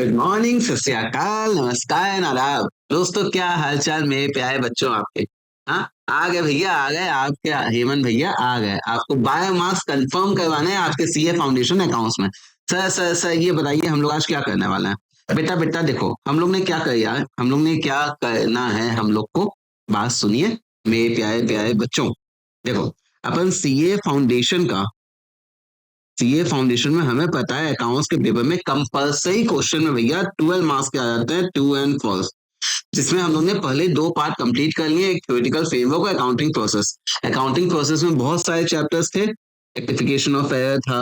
Good morning, सत श्री अकाल, नमस्कार, आदाब। दोस्तों, क्या हालचाल मेरे प्यारे बच्चों आपके। हाँ, आ गए भैया, आ गए आपके हेमंत भैया आ गए। आपको बायो मार्क्स कंफर्म करवाने हैं आपके सीए फाउंडेशन अकाउंट्स में। सर ये बताइए हम लोग आज क्या करने वाले हैं। बेटा बेटा देखो, हम लोग ने क्या कर यार, हम लोग ने क्या करना है हम लोग को। बात सुनिए मेरे प्यारे प्यारे बच्चों। देखो, अपन सीए फाउंडेशन में हमें पता है अकाउंट्स के पेपर में कंपलसरी क्वेश्चन में भैया 12 मार्क्स के आ जाते हैं, ट्रू एंड फॉल्स। जिसमें हम लोग ने पहले दो पार्ट कंप्लीट कर लिए, एक थ्योरेटिकल फ्रेमवर्क और अकाउंटिंग प्रोसेस। अकाउंटिंग प्रोसेस में बहुत सारे चैप्टर्स थे, रेक्टिफिकेशन ऑफ एरर था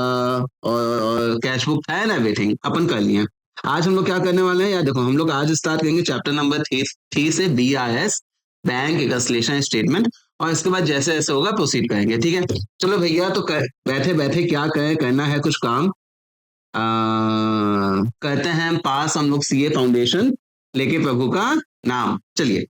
और कैश बुक था एंड एवरीथिंग अपन कर लिए। आज हम लोग क्या करने वाले हैं यार, देखो हम लोग आज स्टार्ट करेंगे चैप्टर नंबर 3 से, BIS, बैंक रिकन्सिलिएशन स्टेटमेंट। और इसके बाद जैसे जैसे होगा प्रोसीड करेंगे, ठीक है। चलो भैया, तो बैठे बैठे क्या करें, करना है कुछ काम। कहते हैं पास हम लोग सीए फाउंडेशन लेके प्रभु का नाम। चलिए,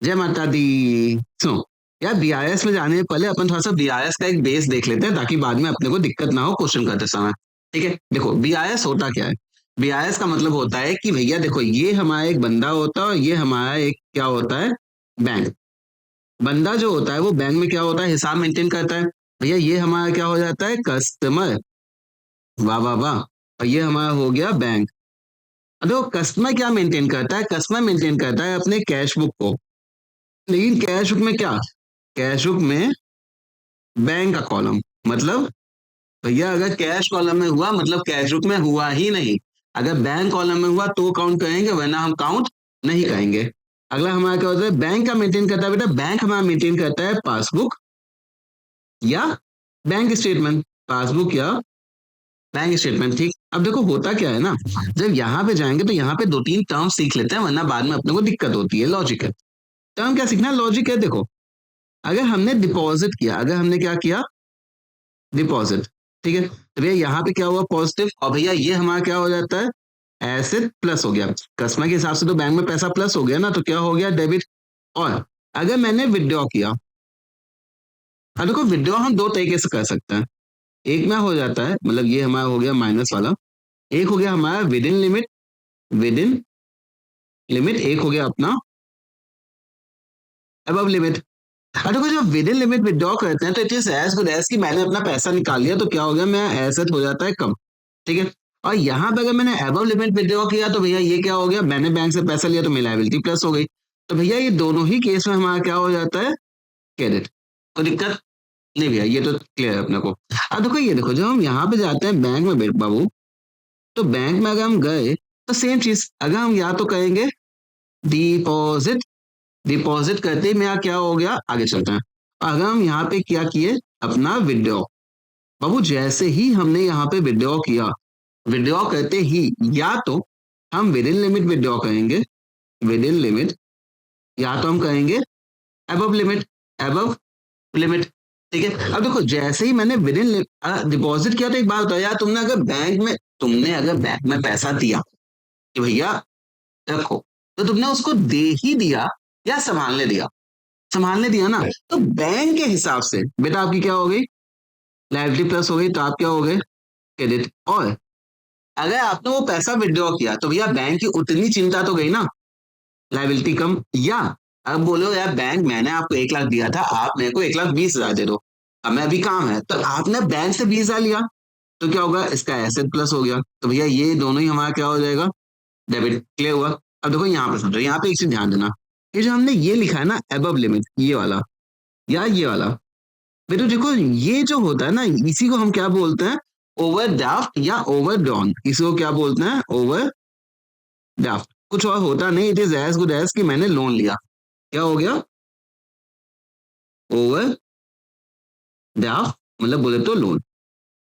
जय माता दी। सुनो यार, बीआईएस में जाने से पहले अपन थोड़ा सा बीआईएस का एक बेस देख लेते हैं, ताकि बाद में अपने को दिक्कत ना हो क्वेश्चन करते समय। ठीक है, देखो बीआईएस होता क्या है। बीआईएस का मतलब होता है कि भैया देखो, ये हमारा एक बंदा होता है और ये हमारा एक क्या होता है, बैंक। बंदा जो होता है वो बैंक में क्या होता है, हिसाब मेंटेन करता है। भैया ये हमारा क्या हो जाता है, कस्टमर। वाह वाह वाह। और ये हमारा हो गया बैंक। अब देखो, कस्टमर क्या मेंटेन करता है, कस्टमर मेंटेन करता है अपने कैश बुक को। लेकिन कैश बुक में क्या, कैश बुक में बैंक का कॉलम। मतलब भैया अगर कैश कॉलम में हुआ मतलब कैश बुक में हुआ ही नहीं। अगर बैंक कॉलम में हुआ तो काउंट करेंगे, वरना हम काउंट नहीं करेंगे। अगला हमारा क्या होता है, बैंक का मेंटेन करता है। बेटा बैंक हमारा मेंटेन करता है पासबुक या बैंक स्टेटमेंट। पासबुक या बैंक स्टेटमेंट, ठीक। अब देखो होता क्या है ना, जब यहाँ पे जाएंगे तो यहाँ पे दो तीन टर्म सीख लेते हैं, वरना बाद में अपने को दिक्कत होती है। लॉजिक है, टर्म क्या सीखना है, लॉजिक है। देखो, अगर हमने डिपॉजिट किया, अगर हमने क्या किया, डिपॉजिट, ठीक है, तो भैया यहाँ पे क्या हुआ, पॉजिटिव। और भैया ये हमारा क्या हो जाता है, एसेट प्लस हो गया। कस्टमर के हिसाब से तो बैंक में पैसा प्लस हो गया ना, तो क्या हो गया, डेबिट। और अगर मैंने विड्रॉ किया, अब देखो विड्रॉ हम दो तरीके से कर सकते हैं। एक में हो जाता है, मतलब ये हमारा हो गया माइनस वाला। एक हो गया हमारा with in limit, with in limit. एक हो गया अपना अबव लिमिट। और देखो जब विद इन लिमिट विड्रॉ करते हैं तो it is as good as कि मैंने अपना पैसा निकाल लिया, तो क्या हो गया, मेरा एसेट हो जाता है कम। ठीक है। और यहाँ पे अगर मैंने अबव लिमिट विड्रॉ किया तो भैया ये क्या हो गया, मैंने बैंक से पैसा लिया तो मेरी लायबिलिटी प्लस हो गई। तो भैया ये दोनों ही केस में हमारा क्या हो जाता है, क्रेडिट। तो दिक्कत नहीं भैया, ये तो क्लियर है अपने को। अब देखो ये देखो, जब हम यहाँ पे जाते हैं बैंक में बाबू, तो बैंक में अगर हम गए तो सेम चीज, अगर हम या तो कहेंगे डिपॉजिट, डिपॉजिट करते ही मेरा क्या हो गया, आगे चलते हैं। अगर हम यहाँ पे क्या किए, अपना विड्रॉ। बाबू जैसे ही हमने यहाँ पे विड्रॉ किया, विड्रॉ करते ही या तो हम विद इन लिमिट विड्रॉ करेंगे, विद इन लिमिट, या तो हम कहेंगे अबव लिमिट, अबव लिमिट। ठीक है। अब देखो जैसे ही मैंने विद इन डिपॉजिट किया, तो एक बात बताओ यार, तुमने अगर बैंक में पैसा दिया कि भैया रखो, तो तुमने उसको दे ही दिया या संभालने दिया, संभालने दिया ना। तो बैंक के हिसाब से बेटा आपकी क्या हो गई, लायबिलिटी प्लस हो गई, तो आप क्या हो गए, क्रेडिट। और अगर आपने वो पैसा विड्रॉ किया तो भैया बैंक की उतनी चिंता तो गई ना, लायबिलिटी कम। या अब बोलो यार बैंक, मैंने आपको 1 लाख दिया था, आप मेरे को 1,20,000 दे दो, अब मैं अभी काम है, तो आपने बैंक से 20,000 लिया, तो क्या होगा, इसका एसेट प्लस हो गया। तो भैया ये दोनों ही हमारा क्या हो जाएगा, डेबिट। क्लियर हुआ। अब देखो यहाँ पे समझो, यहाँ पे एक चीज ध्यान देना, ये जो हमने ये लिखा है ना अबव लिमिट, ये वाला या ये वाला, बेटो देखो ये जो होता है ना, इसी को हम क्या बोलते हैं, ओवरड्राफ्ट या ओवरड्रॉन। इसको क्या बोलते हैं, ओवरड्राफ्ट। कुछ और होता नहीं, it is as good as कि मैंने लोन लिया। क्या हो गया, ओवरड्राफ्ट, मतलब बोले तो लोन।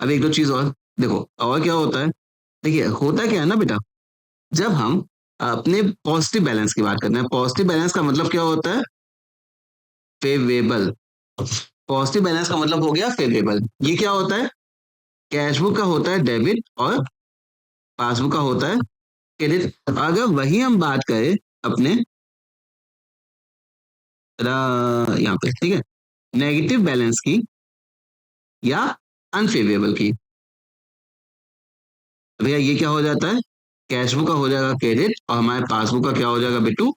अब एक दो चीज और देखो, और क्या होता है, देखिए होता क्या है ना बेटा, जब हम अपने पॉजिटिव बैलेंस की बात करते हैं, पॉजिटिव बैलेंस का मतलब क्या होता है, फेवरेबल। पॉजिटिव बैलेंस का मतलब हो गया फेवरेबल। ये क्या होता है, कैश बुक का होता है डेबिट और पासबुक का होता है क्रेडिट। अगर वही हम बात करें अपने यहाँ पे, ठीक है, नेगेटिव बैलेंस की या अनफेवरेबल की, भैया ये क्या हो जाता है, कैश बुक का हो जाएगा क्रेडिट और हमारे पासबुक का क्या हो जाएगा बेटू,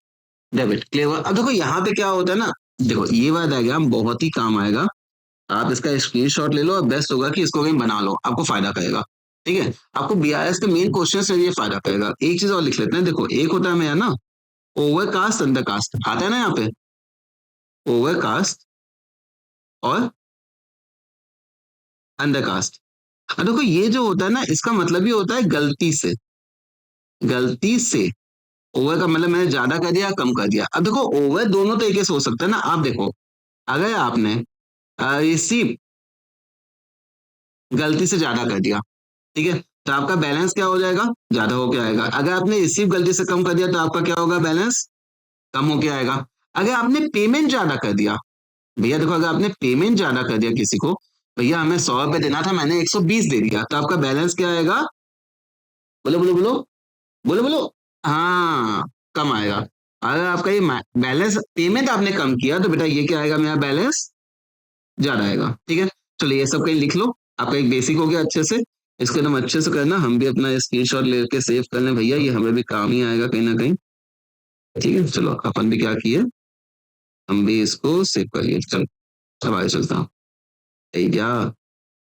डेबिट। क्लियर। अब देखो यहाँ पे क्या होता है ना, देखो ये बात आ गया, बहुत ही काम आएगा। आप इसका स्क्रीनशॉट ले लो और बेस्ट होगा कि इसको कहीं बना लो, आपको फायदा करेगा। ठीक है, आपको बीआईएस के मेन क्वेश्चन से ये फायदा करेगा। एक चीज और लिख लेते हैं, देखो एक होता है मेरा ना ओवरकास्ट अंडरकास्ट, आता है ना यहाँ पे ओवरकास्ट और अंडरकास्ट। अब देखो ये जो होता है ना, इसका मतलब ये होता है गलती से, गलती से। ओवर का मतलब मैंने ज्यादा कर दिया कम कर दिया। अब देखो ओवर दोनों तरीके से हो सकता है ना। आप देखो अगर आपने रिसीव गलती से ज्यादा कर दिया, ठीक है, तो आपका बैलेंस क्या हो जाएगा, ज्यादा होके आएगा। अगर आपने रिसीव गलती से कम कर दिया तो आपका क्या होगा, बैलेंस कम होके आएगा। अगर आपने पेमेंट ज्यादा कर दिया, भैया देखो अगर आपने पेमेंट ज्यादा कर दिया किसी को, भैया हमें 100 रुपए देना था, मैंने 120 दे दिया, तो आपका बैलेंस क्या आएगा, बोलो बोलो बोलो बोलो बोलो। हाँ, कम आएगा। अगर आपका ये बैलेंस पेमेंट आपने कम किया तो बेटा ये क्या आएगा, मेरा बैलेंस ज्यादा आएगा। ठीक है, चलो ये सब कहीं लिख लो, आपका एक बेसिक हो गया अच्छे से। इसको एकदम अच्छे से करना, हम भी अपना स्क्रीनशॉट लेके सेव कर लें भैया, ये हमें भी काम ही आएगा कहीं ना कहीं। ठीक है, चलो अपन भी क्या किए, हम भी इसको सेव कर लिए। चलो अब आगे चलता हूँ। क्या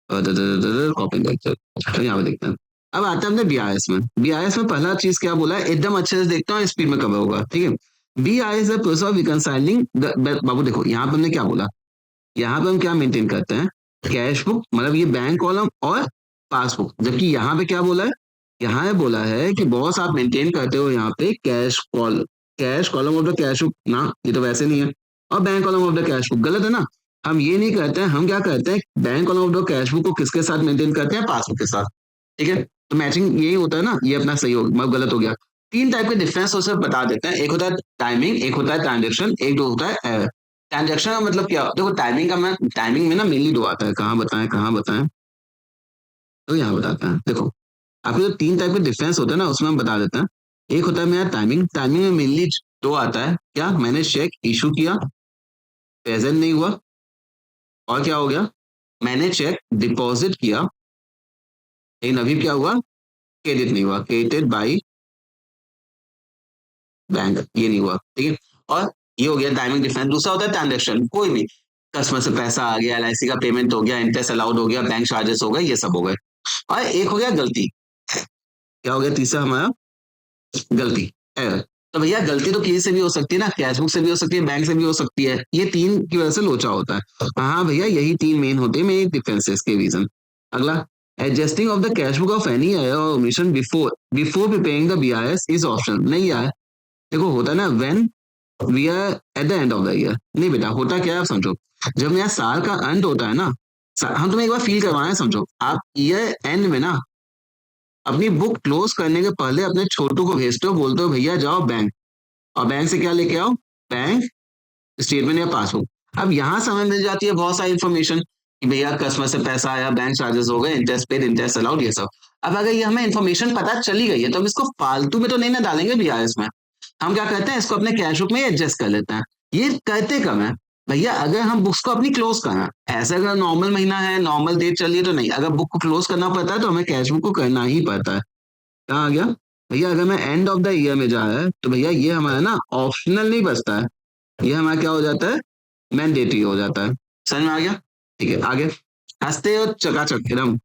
कॉपी तो यहाँ पे देखते हैं। अब आता है हमने बीआईएस में। बीआईएस में पहला चीज क्या बोला है, एकदम अच्छे से देखता हूँ स्पीड में कवर होगा। ठीक है, बीआईएस है प्रोसेस ऑफ रिकंसाइलिंग। बाबू देखो यहाँ पे हमने क्या बोला, यहाँ पे हम क्या मेंटेन करते हैं, कैश बुक, मतलब ये बैंक कॉलम और पासबुक। जबकि यहाँ पे क्या बोला है, यहाँ बोला है कि बॉस आप मेंटेन करते हो यहाँ पे cash column of the cash book ना, ये तो वैसे नहीं है। और bank column of the cash book गलत है ना, हम ये नहीं करते हैं। हम क्या करते हैं, bank column of the cash book को किसके साथ मेंटेन करते हैं, पासबुक के साथ। ठीक है, तो मैचिंग यही होता है ना, ये अपना सही हो, मतलब गलत हो गया। तीन टाइप के डिफरेंस हो सब बता देते हैं, एक होता है टाइमिंग, एक होता है ट्रांजेक्शन, एक दो होता है ट्रांजेक्शन। का मतलब क्या, देखो टाइमिंग का, मैं टाइमिंग में ना मेनली दो आता है, कहाँ बताएं, तो यहाँ बताते हैं। देखो आपके जो तीन टाइप के डिफरेंस होते हैं ना, उसमें हम बता देते हैं। एक होता है मेरा टाइमिंग, टाइमिंग में मेनली दो आता है, क्या, मैंने चेक इशू किया, प्रेजेंट नहीं हुआ, और क्या हो गया, मैंने चेक डिपॉजिट किया, लेकिन अभी क्या हुआ, क्रेडिट नहीं हुआ, क्रेडिटेड बाई बैंक, ये नहीं हुआ। ठीक है, और ये हो गया टाइमिंग डिफरेंस। दूसरा होता है ट्रांजेक्शन, कोई भी कस्टमर से पैसा आ गया, एलआईसी का पेमेंट हो गया, इंटरेस्ट अलाउड हो गया, बैंक चार्जेस हो गए, ये सब हो गए। और एक हो गया गलती, क्या हो गया तीसरा हमारा, गलती, एरर। तो भैया गलती तो किसी से भी हो सकती है ना, कैशबुक से भी हो सकती है, बैंक से भी हो सकती है, ये तीन की वजह से लोचा होता है। हाँ भैया यही तीन मेन होते हैं, मेन डिफरेंसेस के रीजन। अगला, adjusting of the cashbook of any error और omission before before preparing the BIS is option. नहीं यार, देखो होता है ना, when we are at the end of the year. नहीं बेटा, होता क्या है आप समझो, जब मेरा साल का अंत होता है ना, हम तुम्हें एक बार फील करवाएं, समझो आप ईयर एंड में ना अपनी बुक क्लोज करने के पहले अपने छोटू को भेजते हो, बोलते हो भैया जाओ बैंक, और बैंक से क्या लेके आओ, बैंक स्टेटमेंट या पासबुक। अब यहाँ से हमें मिल जाती है बहुत सारी इन्फॉर्मेशन कि भैया कस्टमर से पैसा आया, बैंक चार्जेस हो गए, इंटरेस्ट पेड, इंटरेस्ट अलाउड, ये सब। अब अगर ये हमें इन्फॉर्मेशन पता चली गई है तो हम इसको फालतू में तो नहीं ना डालेंगे बीआरएस में। हम क्या करते हैं, इसको अपने कैश बुक में एडजस्ट कर लेते हैं। ये करते कम है भैया, अगर हम बुक्स को अपनी क्लोज करना, ऐसे अगर नॉर्मल महीना है, नॉर्मल डेट चल रही है तो नहीं, अगर बुक को क्लोज करना पड़ता है तो हमें कैश बुक को करना ही पड़ता है। कहाँ आ गया भैया, अगर मैं एंड ऑफ द ईयर में जा रहा है तो भैया ये हमारा ना ऑप्शनल नहीं बचता है, ये हमारा क्या हो जाता है, मैंडेटरी हो जाता है। समझ में आ गया। ठीक है, आगे हंसते हो चकाचक एकदम।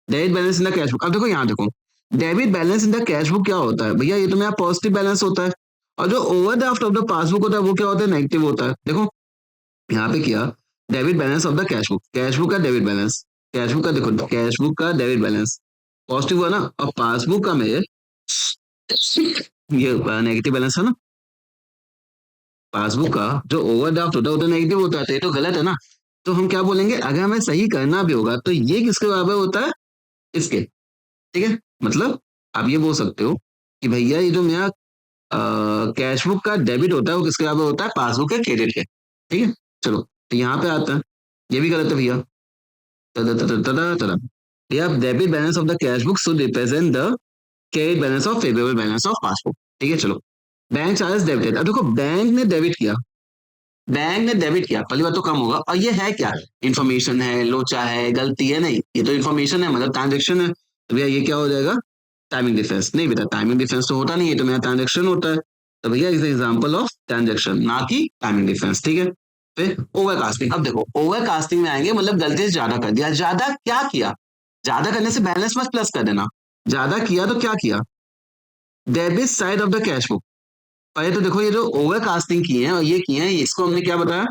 Debit balance in the cash book, अब देखो यहाँ देखो, debit balance in the cash book क्या होता है भैया, ये तो मेरा पॉजिटिव बैलेंस होता है। और जो ओवरड्राफ्ट ऑफ द पासबुक होता है वो क्या होता है, नेगेटिव होता है। देखो यहाँ पे किया, debit balance of the cash book का डेबिट बैलेंस, कैश बुक का देखो, कैश बुक का डेबिट बैलेंस पॉजिटिव हुआ ना, और पासबुक का मेरे ये नेगेटिव बैलेंस है ना। पासबुक का जो ओवरड्राफ्ट होता है वो तो नेगेटिव होता है, तो ये तो गलत है ना। तो हम क्या बोलेंगे, अगर हमें सही करना भी होगा तो ये किसके बराबर होता है, इसके। ठीक है, मतलब आप ये बोल सकते हो कि भैया ये जो मेरा कैश बुक का डेबिट होता है वो किसके बराबर होता है, पासबुक के क्रेडिट के। ठीक है, चलो तो यहाँ पे आता है, ये भी गलत है भैया। तदा तदा तदा तदा, भैया debit balance of the cash book should represent the credit balance of favourable balance of passbook. ठीक है, चलो बैंक चार्जेस डेबिटेड। अब देखो बैंक ने डेबिट किया, बैंक ने डेबिट किया, पहली बात तो कम होगा। और ये है क्या, इन्फॉर्मेशन है, लोचा है, गलती है, नहीं, ये तो इन्फॉर्मेशन है, मतलब ट्रांजेक्शन है, तो भैया ये क्या हो जाएगा, टाइमिंग डिफरेंस नहीं बेटा, टाइमिंग डिफरेंस तो होता नहीं है, तो मेरा ट्रांजेक्शन होता है। तो भैया इज एग्जांपल ऑफ ट्रांजेक्शन, ना कि टाइमिंग डिफरेंस। ठीक है, फिर ओवरकास्टिंग। अब देखो ओवरकास्टिंग में आएंगे, मतलब गलती से ज्यादा कर दिया। ज्यादा क्या किया? ज्यादा करने से बैलेंस मत प्लस कर देना। ज्यादा किया तो क्या किया? Debit side of the cash book. पहले तो देखो ये जो ओवरकास्टिंग की है और ये किए हैं, इसको हमने क्या बताया?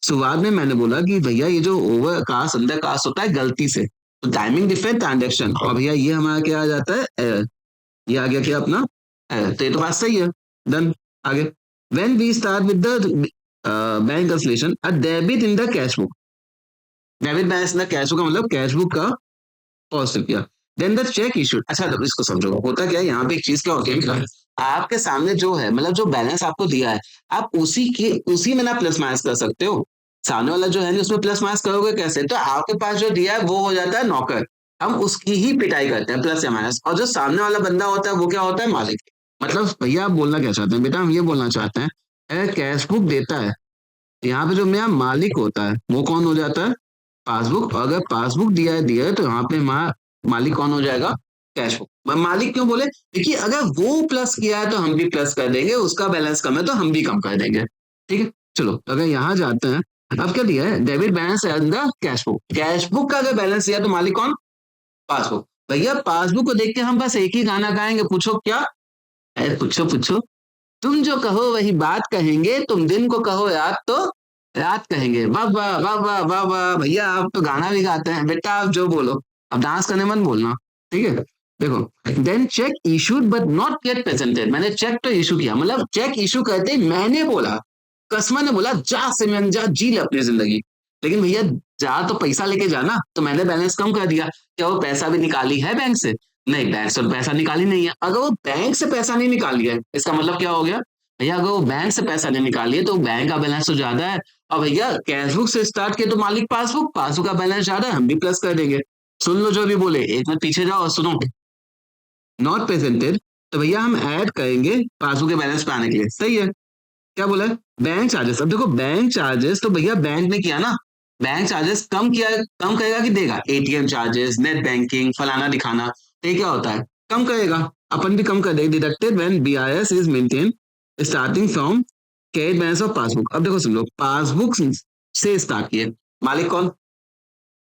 शुरुआत में मैंने बोला कि भैया ये जो ओवरकास्ट अंडरकास्ट होता है गलती से, तो टाइमिंग डिफरेंट ट्रांजेक्शन, और भैया ये हमारा क्या आ जाता है? एरर। ये आ गया क्या अपना? एरर। तो ये तो बात सही है। डन। आगे, when we start with the bank conciliation a debit in the cash book. Debit balance in the cash book का मतलब कैश बुक का पॉजिटिव किया। Then the cheque issued. अच्छा तो इसको समझो, होता क्या है यहाँ पे, एक चीज क्या होती है, आपके सामने जो है, मतलब जो बैलेंस आपको दिया है, आप उसी में ना प्लस माइनस कर सकते हो। सामने वाला जो है ना, उसमें प्लस माइनस करोगे कैसे? तो आपके पास जो दिया है वो हो जाता है नौकर, हम उसकी ही पिटाई करते हैं प्लस या माइनस, और जो सामने वाला बंदा होता है वो क्या होता है? मालिक। मतलब भैया आप बोलना क्या चाहते हैं? बेटा हम ये बोलना चाहते हैं, अगर कैश बुक देता है, यहाँ पे जो मेरा मालिक होता है वो कौन हो जाता है? पासबुक। और अगर पासबुक दिया है तो यहाँ पे मालिक कौन हो जाएगा? Cash book. मालिक क्यों बोले? क्योंकि अगर वो प्लस किया है तो हम भी प्लस कर देंगे, उसका बैलेंस कम है तो हम भी कम कर देंगे। ठीक है, चलो अगर यहाँ जाते हैं, अब क्या दिया है? डेबिट बैलेंस है अंदर कैश बुक। कैश बुक का अगर बैलेंस दिया तो मालिक कौन? पासबुक। भैया पासबुक को देख के हम बस एक ही गाना गाएंगे, पूछो क्या? अरे पूछो पूछो। तुम जो कहो वही बात कहेंगे, तुम दिन को कहो याद तो रात कहेंगे। वाह वाह वाह वाह वाह वाह, भैया आप तो गाना भी गाते हैं। बेटा आप जो बोलो, अब डांस करने मत बोलना। ठीक है, देखो then cheque issued but not yet presented. मैंने चेक तो इशू किया, मतलब चेक इशू करते ही मैंने बोला, कस्टमर ने बोला जा सिमरन जा, जी ले अपनी जिंदगी। लेकिन भैया जा तो पैसा लेके जाना, तो मैंने बैलेंस कम कर दिया। क्या वो पैसा भी निकाली है बैंक से? नहीं, बैंक से तो पैसा निकाली नहीं है। अगर वो बैंक से पैसा नहीं निकाली है, इसका मतलब क्या हो गया? भैया अगर वो बैंक से पैसा नहीं निकाली है तो बैंक का बैलेंस तो ज्यादा है। और भैया कैशबुक से स्टार्ट किया तो मालिक पासबुक, पासबुक का बैलेंस ज्यादा है, हम भी प्लस कर देंगे। सुन लो जो भी बोले, एक मिनट पीछे जाओ और सुनो। नॉट प्रेजेंटेड, तो भैया हम ऐड करेंगे पासबुक के बैलेंस पे आने के लिए। सही है। क्या बोला है? Bank charges. अब देखो बैंक चार्जेस तो भैया बैंक ने किया ना, बैंक चार्जेस कम किया, कम करेगा कि देगा? एटीएम चार्जेस, नेट बैंकिंग, फलाना दिखाना, तो ये क्या होता है? कम करेगा। अपन भी कम कर देंगे। Deducted when BIS is maintain starting from credit balance of passbook. अब देखो सुन लो, पासबुक से स्टार्ट किए, मालिक कौन?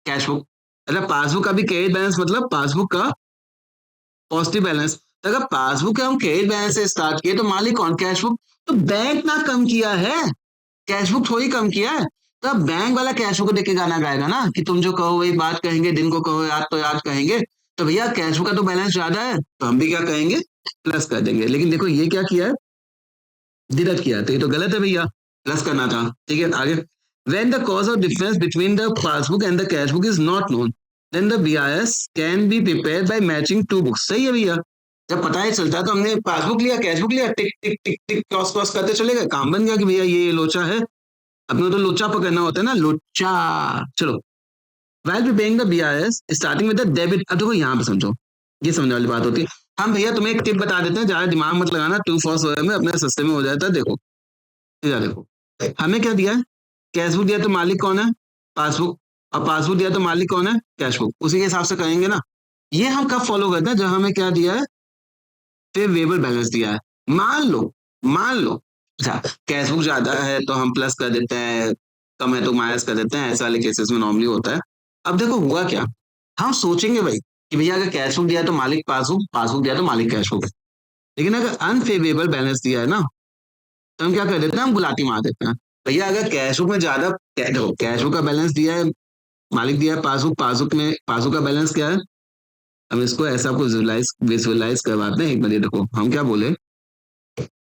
Cash book. मतलब पासबुक का भी क्रेडिट बैलेंस, मतलब पासबुक का पॉजिटिव बैलेंस। तो अगर पासबुक का हम क्रेडिट बैलेंस से स्टार्ट किए तो मालिक कौन? Cash book. तो बैंक ना कम किया है, कैश बुक थोड़ी कम किया है। तो अब बैंक वाला कैश बुक को देख के गाना गाएगा ना कि तुम जो कहो वही बात कहेंगे, दिन को कहो याद तो याद कहेंगे। तो भैया कैश बुक का तो बैलेंस ज्यादा है, तो हम भी क्या कहेंगे? प्लस कर देंगे। लेकिन देखो ये क्या किया है? डिडक्ट किया, तो ये तो गलत है भैया, प्लस करना था। ठीक है, आगे। When the cause of difference between the passbook and the cash book is not known, then the BIS can be prepared by matching two books। सही है भैया, जब पता ही चलता है तो हमने पासबुक लिया, कैशबुक लिया, टिक टिक टिक टिक क्रॉस क्रॉस करते चले गए, काम बन गया कि भैया ये लोचा है। अपने तो लोचा पकड़ना होता है ना, लोचा। चलो, while preparing the BIS starting with the debit। अब देखो यहाँ पे समझो, ये समझने वाली बात होती है। हम भैया तुम्हें एक टिप बता देते हैं, ज्यादा दिमाग मत लगाना, टू फॉर्स में अपने सस्ते में हो जाता है। देखो इधर देखो, हमें क्या दिया है? कैशबुक दिया तो मालिक कौन है? पासबुक। और पासबुक दिया तो मालिक कौन है? कैशबुक। उसी के हिसाब से करेंगे ना। ये हम कब फॉलो करते हैं? जब हमें क्या दिया है? फेवरेबल बैलेंस दिया है। मान लो अच्छा, कैशबुक ज्यादा है तो हम प्लस कर देते हैं, कम है तो माइनस कर देते हैं, ऐसे वाले केसेस में नॉर्मली होता है। अब देखो हुआ क्या, हम सोचेंगे भाई कि भैया अगर कैशबुक दिया तो मालिक पासबुक, पासबुक दिया तो मालिक कैशबुक है। लेकिन अगर अनफेवरेबल बैलेंस दिया है ना, तो हम क्या कर देते हैं? हम गुलाटी मार देते हैं। भैया अगर कैशबुक में ज्यादा, देखो कैशबुक का बैलेंस दिया है, मालिक दिया है पासबुक, पासबुक का बैलेंस क्या है? हम इसको ऐसा आपको विजुअलाइज करवाते हैं। एक बार ये देखो, हम क्या बोले,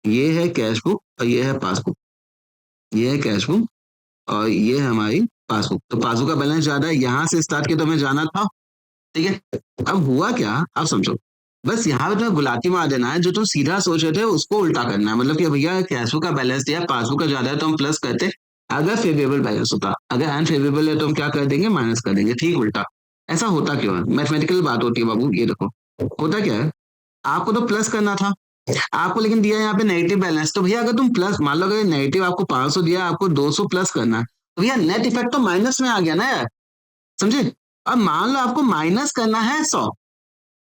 ये है कैशबुक और ये है पासबुक, ये है कैशबुक और ये है हमारी पासबुक। तो पासबुक का बैलेंस ज्यादा है, यहाँ से स्टार्ट किया तो हमें जाना था। ठीक है, अब हुआ क्या आप समझो, बस यहाँ पे तुम्हें गुलाटी मार देना है। जो तुम सीधा सोच रहे थे उसको उल्टा करना है। मतलब कि भैया कैशबुक का बैलेंस दिया, पासबुक का ज्यादा है तो हम प्लस करते, अगर फेवरेबल बैलेंस होता। अगर अनफेवरेबल है तो हम क्या कर देंगे? माइनस कर देंगे। ठीक उल्टा। ऐसा होता क्यों है? मैथमेटिकल बात होती है बाबू। ये देखो होता क्या है, आपको तो प्लस करना था, आपको लेकिन दिया यहाँ पे नेगेटिव बैलेंस। तो भैया अगर तुम प्लस, मान लो अगर नेगेटिव आपको 500 दिया, आपको 200 प्लस करना है, तो भैया नेट इफेक्ट तो माइनस में आ गया ना यार, समझे? अब मान लो आपको माइनस करना है 100,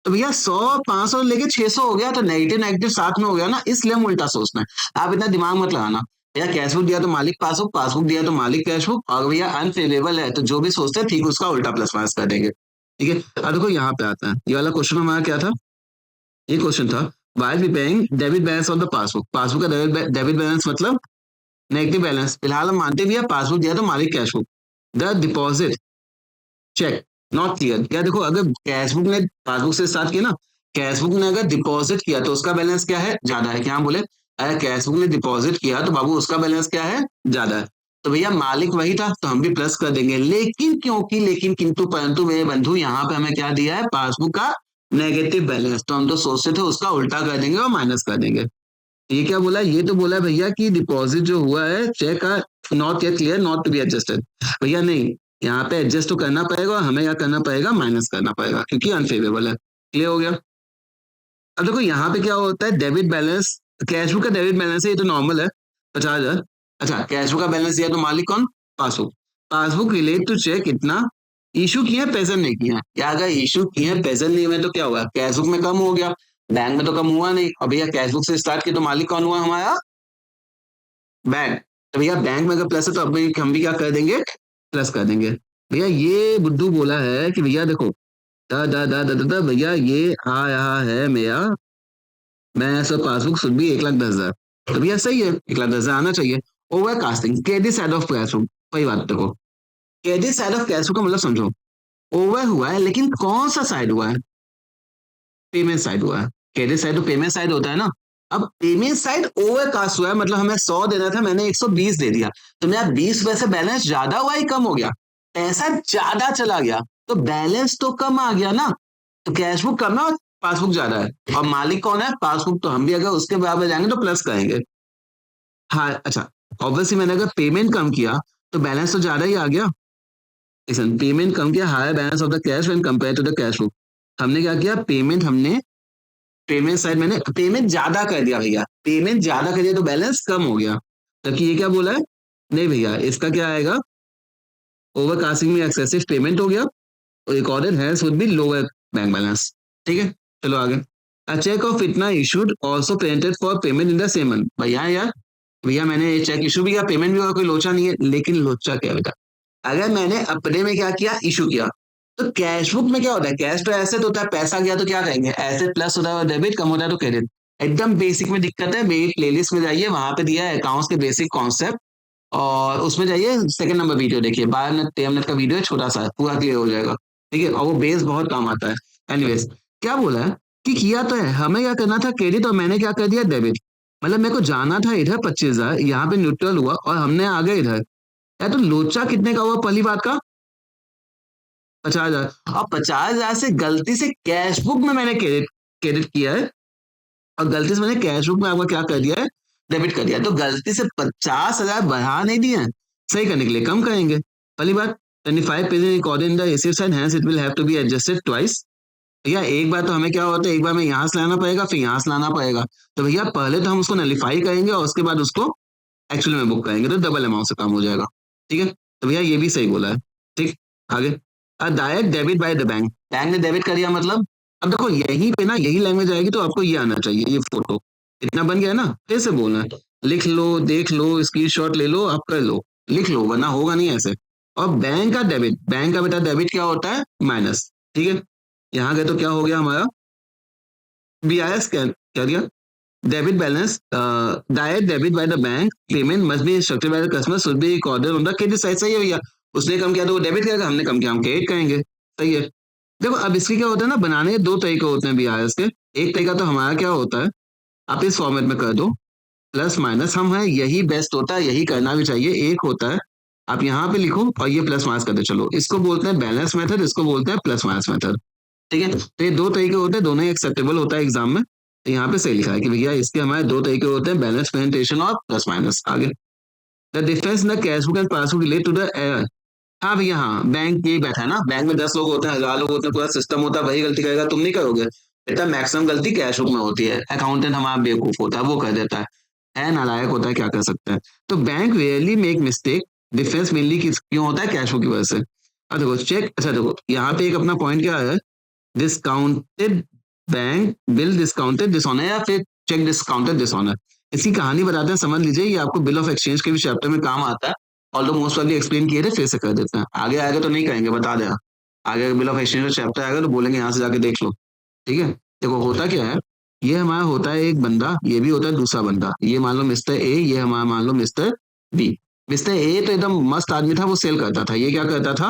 तो भैया 100 500 लेके 600 हो गया, तो नेगेटिव नेगेटिव साथ में हो गया ना, इसलिए हम उल्टा सोचना है। आप इतना दिमाग मत लगाना। भैया कैश बुक दिया तो मालिक पासबुक, पासबुक दिया तो मालिक कैश बुक, और भैया अनफेवरेबल है तो जो भी सोचते हैं ठीक उसका उल्टा प्लस माइनस कर देंगे। ठीक है, अब देखो यहाँ पे आता है, ये वाला क्वेश्चन हमारा क्या था, ये क्वेश्चन था while we paying debit balance on the passbook, passbook का डेबिट बैलेंस मतलब नेगेटिव बैलेंस। फिलहाल हम मानते भी है पासबुक दिया तो मालिक cash book, the deposit cheque not clear. क्या देखो, अगर कैश बुक ने पासबुक से स्टार्ट किया ना, कैश बुक ने अगर डिपॉजिट किया तो उसका बैलेंस क्या है, ज्यादा है। क्या हम बोले, अगर कैश बुक ने डिपॉजिट किया तो बाबू उसका बैलेंस क्या है, ज्यादा है। तो भैया मालिक वही था तो हम भी प्लस कर देंगे, लेकिन क्योंकि लेकिन किंतु परंतु मेरे बंधु यहाँ पे हमें क्या दिया है, पासबुक का नेगेटिव बैलेंस, तो हम तो सोचते थे उसका उल्टा कर देंगे और माइनस कर देंगे। ये क्या बोला, ये तो बोला भैया कि डिपॉजिट जो हुआ है चेक का not yet clear, not to be adjusted. भैया नहीं, यहाँ पे एडजस्ट तो करना पड़ेगा और हमें क्या करना पड़ेगा, माइनस करना पड़ेगा, क्योंकि अनफेवरेबल है। क्लियर हो गया। अब देखो यहाँ पे क्या होता है, डेबिट बैलेंस, कैश बुक का डेबिट बैलेंस है, ये तो नॉर्मल है 50,000। अच्छा, कैश बुक का बैलेंस दिया तो मालिक कौन, passbook. Passbook relate to cheque इतना इशू किए प्रेजेंट नहीं किया, क्या अगर इशू किए प्रेजेंट नहीं हुए तो क्या हुआ, कैश बुक में कम हो गया, बैंक में तो कम हुआ नहीं। और भैया कैश बुक से स्टार्ट किया तो मालिक कौन हुआ हमारा, बैंक। तो भैया बैंक में अगर प्लस है तो अब हम भी क्या कर देंगे, प्लस कर देंगे। भैया ये बुद्धू बोला है कि भैया देखो, दा दा दा दा दा दा, भैया ये आ रहा है मेरा, मैं ऐसा पासबुक शुड भी 1,10,000। तो भैया सही है, 1,10,000 आना चाहिए। Over casting credit side of cash book, वही बात देखो, credit side of cash book का मतलब समझो, ओवर हुआ है लेकिन कौन सा साइड हुआ है, पेमेंट साइड हुआ है। क्रेडिट साइड तो पेमेंट साइड होता है ना। अब पेमेंट साइड ओवर कास्ट हुआ है, मतलब हमें 100 देना था, मैंने 120 दे दिया, तो मेरा 20 रुपए से बैलेंस ज्यादा हुआ ही कम हो गया, पैसा ज्यादा चला गया, तो बैलेंस तो कम आ गया ना। तो कैश बुक कम है और पासबुक ज्यादा है, और मालिक कौन है, पासबुक, तो हम भी अगर उसके बराबर जाएंगे तो प्लस करेंगे। हाँ अच्छा, ऑब्वियसली मैंने अगर पेमेंट कम किया तो बैलेंस तो ज्यादा ही आ गया। लिसन, पेमेंट कम किया, higher balance of the cash when compare to the cash book. हमने क्या किया, पेमेंट हमने, पेमेंट साइड मैंने पेमेंट ज्यादा कर दिया भैया, पेमेंट ज्यादा कर दिया तो बैलेंस कम हो गया। जबकि ये क्या बोला है, नहीं भैया इसका क्या आएगा, ओवरकास्टिंग में एक्सेसिव पेमेंट हो गया, recorded has would be lower bank balance. ठीक है, चलो आगे। अ चेक ऑफ इतना issued also printed for payment in the same month. भैया यार, भैया मैंने चेक इशू भी किया, पेमेंट भी हुआ, कोई लोचा नहीं है, लेकिन लोचा क्या बेटा, अगर मैंने अपने में क्या किया, इशू किया, तो कैश बुक में क्या होता है, कैश तो एसेट होता है, पैसा गया तो क्या कहेंगे, एसेट प्लस होता है, डेबिट कम होता है तो क्रेडिट। एकदम बेसिक में दिक्कत है, मेरी प्लेलिस्ट में जाइए, वहां पे दिया है अकाउंट्स के बेसिक कॉन्सेप्ट, और उसमें जाइए, सेकंड नंबर वीडियो देखिए, 12 मिनट 13 मिनट का वीडियो है, छोटा सा है, पूरा क्लियर हो जाएगा। ठीक है, और वो बेस बहुत काम आता है। एनीवेज, क्या बोला है कि किया तो है, हमें क्या करना था, क्रेडिट, और मैंने क्या कर दिया, डेबिट। मतलब मेरे को जाना था इधर 25,000, यहाँ पे न्यूट्रल हुआ और हमने आ गए इधर। यार तो लोचा कितने का हुआ, पहली बात का 50,000, और 50,000 से गलती से कैश बुक में मैंने क्रेडिट क्रेडिट किया है, और गलती से मैंने कैश बुक में आपका क्या कर दिया है, डेबिट कर दिया है। तो गलती से 50,000 बढ़ा नहीं दिए हैं, सही करने के लिए कम करेंगे। पहली बात, 25 page recorded in the receive side, hence it will have to be adjusted twice. भैया एक बार तो हमें क्या होता है, एक बार में यहाँ से लाना पड़ेगा फिर यहाँ से लाना पड़ेगा, तो भैया पहले तो हम उसको नलीफाई करेंगे और उसके बाद उसको एक्चुअल में बुक करेंगे, तो डबल अमाउंट से काम हो जाएगा। ठीक है, तो भैया ये भी सही बोला है। ठीक, आगे। Direct debit bye the bank, bank ने डेबिट कर दिया, मतलब अब देखो यहीं पे ना यही लैंग्वेज आएगी तो आपको ये आना चाहिए, ये फोटो इतना बन गया ना, फिर से बोलना है, लिख लो, देख लो, स्क्रीनशॉट ले लो, आप कर लो, लिख लो, वरना होगा नहीं ऐसे। और बैंक का डेबिट, बैंक का बेटा डेबिट क्या होता है, माइनस। ठीक है, यहाँ गए तो क्या हो गया हमारा, BIS क्या दिया, debit balance, direct debit bye the bank, payment must be instructed by the customer, should be recorded on the credit side. सही है भैया, उसने कम किया तो वो डेबिट करेगा, हमने कम किया हम क्रेडिट करेंगे। सही है। देखो अब इसके क्या होता है ना, बनाने के दो तरीके होते हैं BIS के। एक तरीका तो हमारा क्या होता है, आप इस फॉर्मेट में कर दो, प्लस माइनस, हम है यही बेस्ट होता है, यही करना भी चाहिए। एक होता है आप यहाँ पे लिखो और ये प्लस माइनस कर दो, चलो इसको बोलते हैं बैलेंस मेथड, इसको बोलते हैं प्लस माइनस मेथड। ठीक है, तो ये दो तरीके होते हैं, दोनों ही एक्सेप्टेबल होता है एग्जाम में। तो यहाँ पे सही लिखा है कि भैया इसके हमारे दो तरीके होते हैं, बैलेंस प्रेजेंटेशन और प्लस माइनस। आगे, the difference in the cash book and passbook relate to the error. हाँ भैया, हाँ बैंक यही बैठा है ना, बैंक में 10 लोग होते हैं, 1,000 लोग होते हैं, पूरा सिस्टम होता है, वही गलती करेगा, तुम नहीं करोगे बेटा। मैक्सिमम गलती कैश बुक में होती है, अकाउंटेंट हमारा बेवकूफ होता है, वो कर देता है नालायक होता है, क्या कर सकते हैं। तो bank rarely make mistake, difference mainly क्यों होता है, कैश बुक की वजह से। अब देखो चेक, अच्छा देखो यहाँ पे एक अपना पॉइंट क्या है, discounted bank bill discounted dishonour या फिर चेक डिस्काउंटेड डिसऑनर। इसकी कहानी बताते हैं, समझ लीजिए, ये आपको बिल ऑफ एक्सचेंज के भी चैप्टर में काम आता है। ऑल्दो मोस्ट वाली एक्सप्लेन किए थे, फिर से कर देते हैं। आगे आएगा तो नहीं कहेंगे, बता दें। आगे बिल ऑफ एक्सचेंज का चैप्टर आएगा तो बोलेंगे यहाँ से जाके देख लो। ठीक है, देखो होता क्या है, ये हमारा होता है एक बंदा, ये भी होता है दूसरा बंदा। ये मान लो मिस्टर ए, ये हमारा मान लो मिस्टर बी। मिस्टर ए तो एकदम मस्त आदमी था, वो सेल करता था। ये क्या करता था,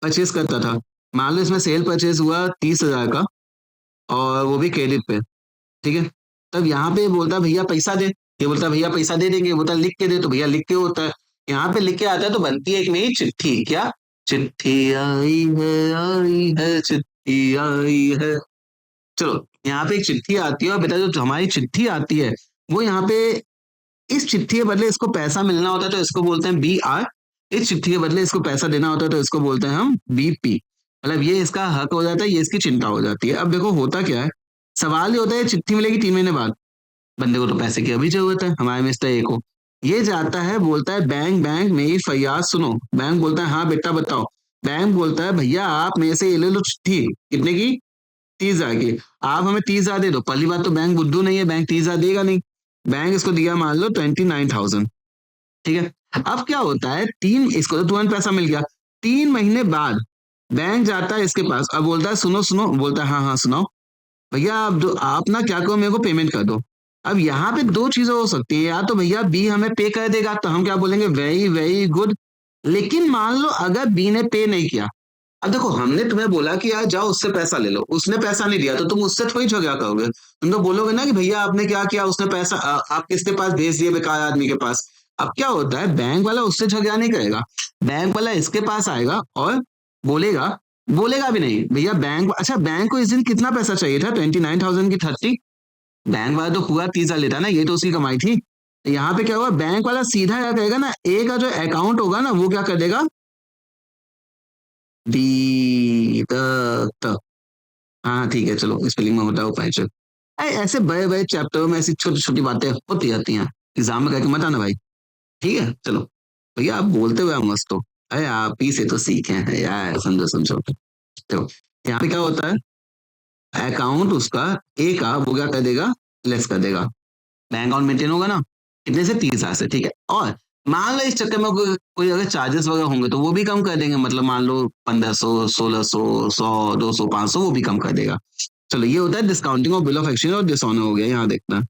परचेज करता था। मान लो इसमें सेल परचेज हुआ 30,000 का, और वो भी क्रेडिट पे। ठीक है, तब यहाँ पे बोलता है भैया पैसा दे। ये बोलता है भैया पैसा दे देंगे, बोलता है लिख के दे, तो भैया लिख के होता है। यहाँ पे लिख के आता है तो बनती है एक नई चिट्ठी। क्या, चिट्ठी आई है चिट्ठी आई है। चलो, यहाँ पे एक चिट्ठी आती है, और बेटा जो हमारी चिट्ठी आती है वो यहाँ पे, इस चिट्ठी के बदले इसको पैसा मिलना होता है तो इसको बोलते हैं बी आर। इस चिट्ठी के बदले इसको पैसा देना होता है तो इसको बोलते हैं हम बीपी। मतलब ये इसका हक हो जाता है, ये इसकी चिंता हो जाती है। अब देखो होता क्या है, सवाल ये होता है चिट्ठी मिलेगी 3 महीने बाद। बंदे को तो पैसे की अभी जरूरत है, हमारे मिस्टर ए को। ये जाता है, बोलता है बैंक बैंक मेरी फरियाद सुनो। बैंक बोलता है हाँ बेटा बताओ। बैंक बोलता है भैया आप मेरे से ये ले लो चिट्ठी, कितने की, 30,000 की। आप हमें 30,000 दे दो। पहली बात तो बैंक बुद्धू नहीं है, बैंक 30,000 देगा नहीं। बैंक इसको दिया मान लो 29,000। ठीक है, अब क्या होता है, इसको तो तुरंत पैसा मिल गया। 3 महीने बाद बैंक जाता है इसके पास, अब बोलता है सुनो सुनो, बोलता है हाँ हाँ सुनाओ। भैया आप ना क्या करो, मेरे को पेमेंट कर दो। अब यहाँ पे दो चीजें हो सकती है, या तो भैया बी हमें पे कर देगा तो हम क्या बोलेंगे, वेरी वेरी गुड। लेकिन मान लो अगर बी ने पे नहीं किया। अब देखो हमने तुम्हें बोला कि यार जाओ उससे पैसा ले लो, उसने पैसा नहीं दिया तो तुम उससे थोड़ी झगड़ा करोगे। तुम तो बोलोगे ना कि भैया आपने क्या किया, उसने पैसा आप किसके पास भेज दिए, बेकार आदमी के पास। अब क्या होता है, बैंक वाला उससे झगड़ा नहीं करेगा। बैंक वाला इसके पास आएगा और बोलेगा, बोलेगा भी नहीं भैया बैंक, अच्छा बैंक को इस दिन कितना पैसा चाहिए था, 29,000 की 30। बैंक वाला तो पूरा 30,000 लेता ना, ये तो उसकी कमाई थी। यहाँ पे क्या हुआ, बैंक वाला सीधा क्या करेगा ना, ए का जो अकाउंट होगा ना वो क्या कर देगा, डी त। हाँ ठीक है, चलो स्पेलिंग में होता है उपाय। चल ऐसे बड़े बड़े चैप्टरों में ऐसी छोटी छोटी बातें होती जाती हैं, एग्जाम में करके मत आना भाई। ठीक है, चलो भैया आप बोलते हुए आप मस्त हो। अरे आप ही से तो सीखे हैं यार, समझो समझो। चलो, यहाँ पे क्या होता है, अकाउंट उसका ए का वो क्या कर देगा, लेस कर देगा। बैंक अकाउंट मेंटेन होगा ना, कितने से, 30,000 से। ठीक है, और मान लो इस चक्कर में कोई अगर चार्जेस वगैरह होंगे तो वो भी कम कर देंगे। मतलब मान लो 1,500, 1,600, 100, 200, 500 वो भी कम कर देगा। चलो, ये होता है discounting of bill of exchange, और डिसऑनर हो गया। यहाँ देखना,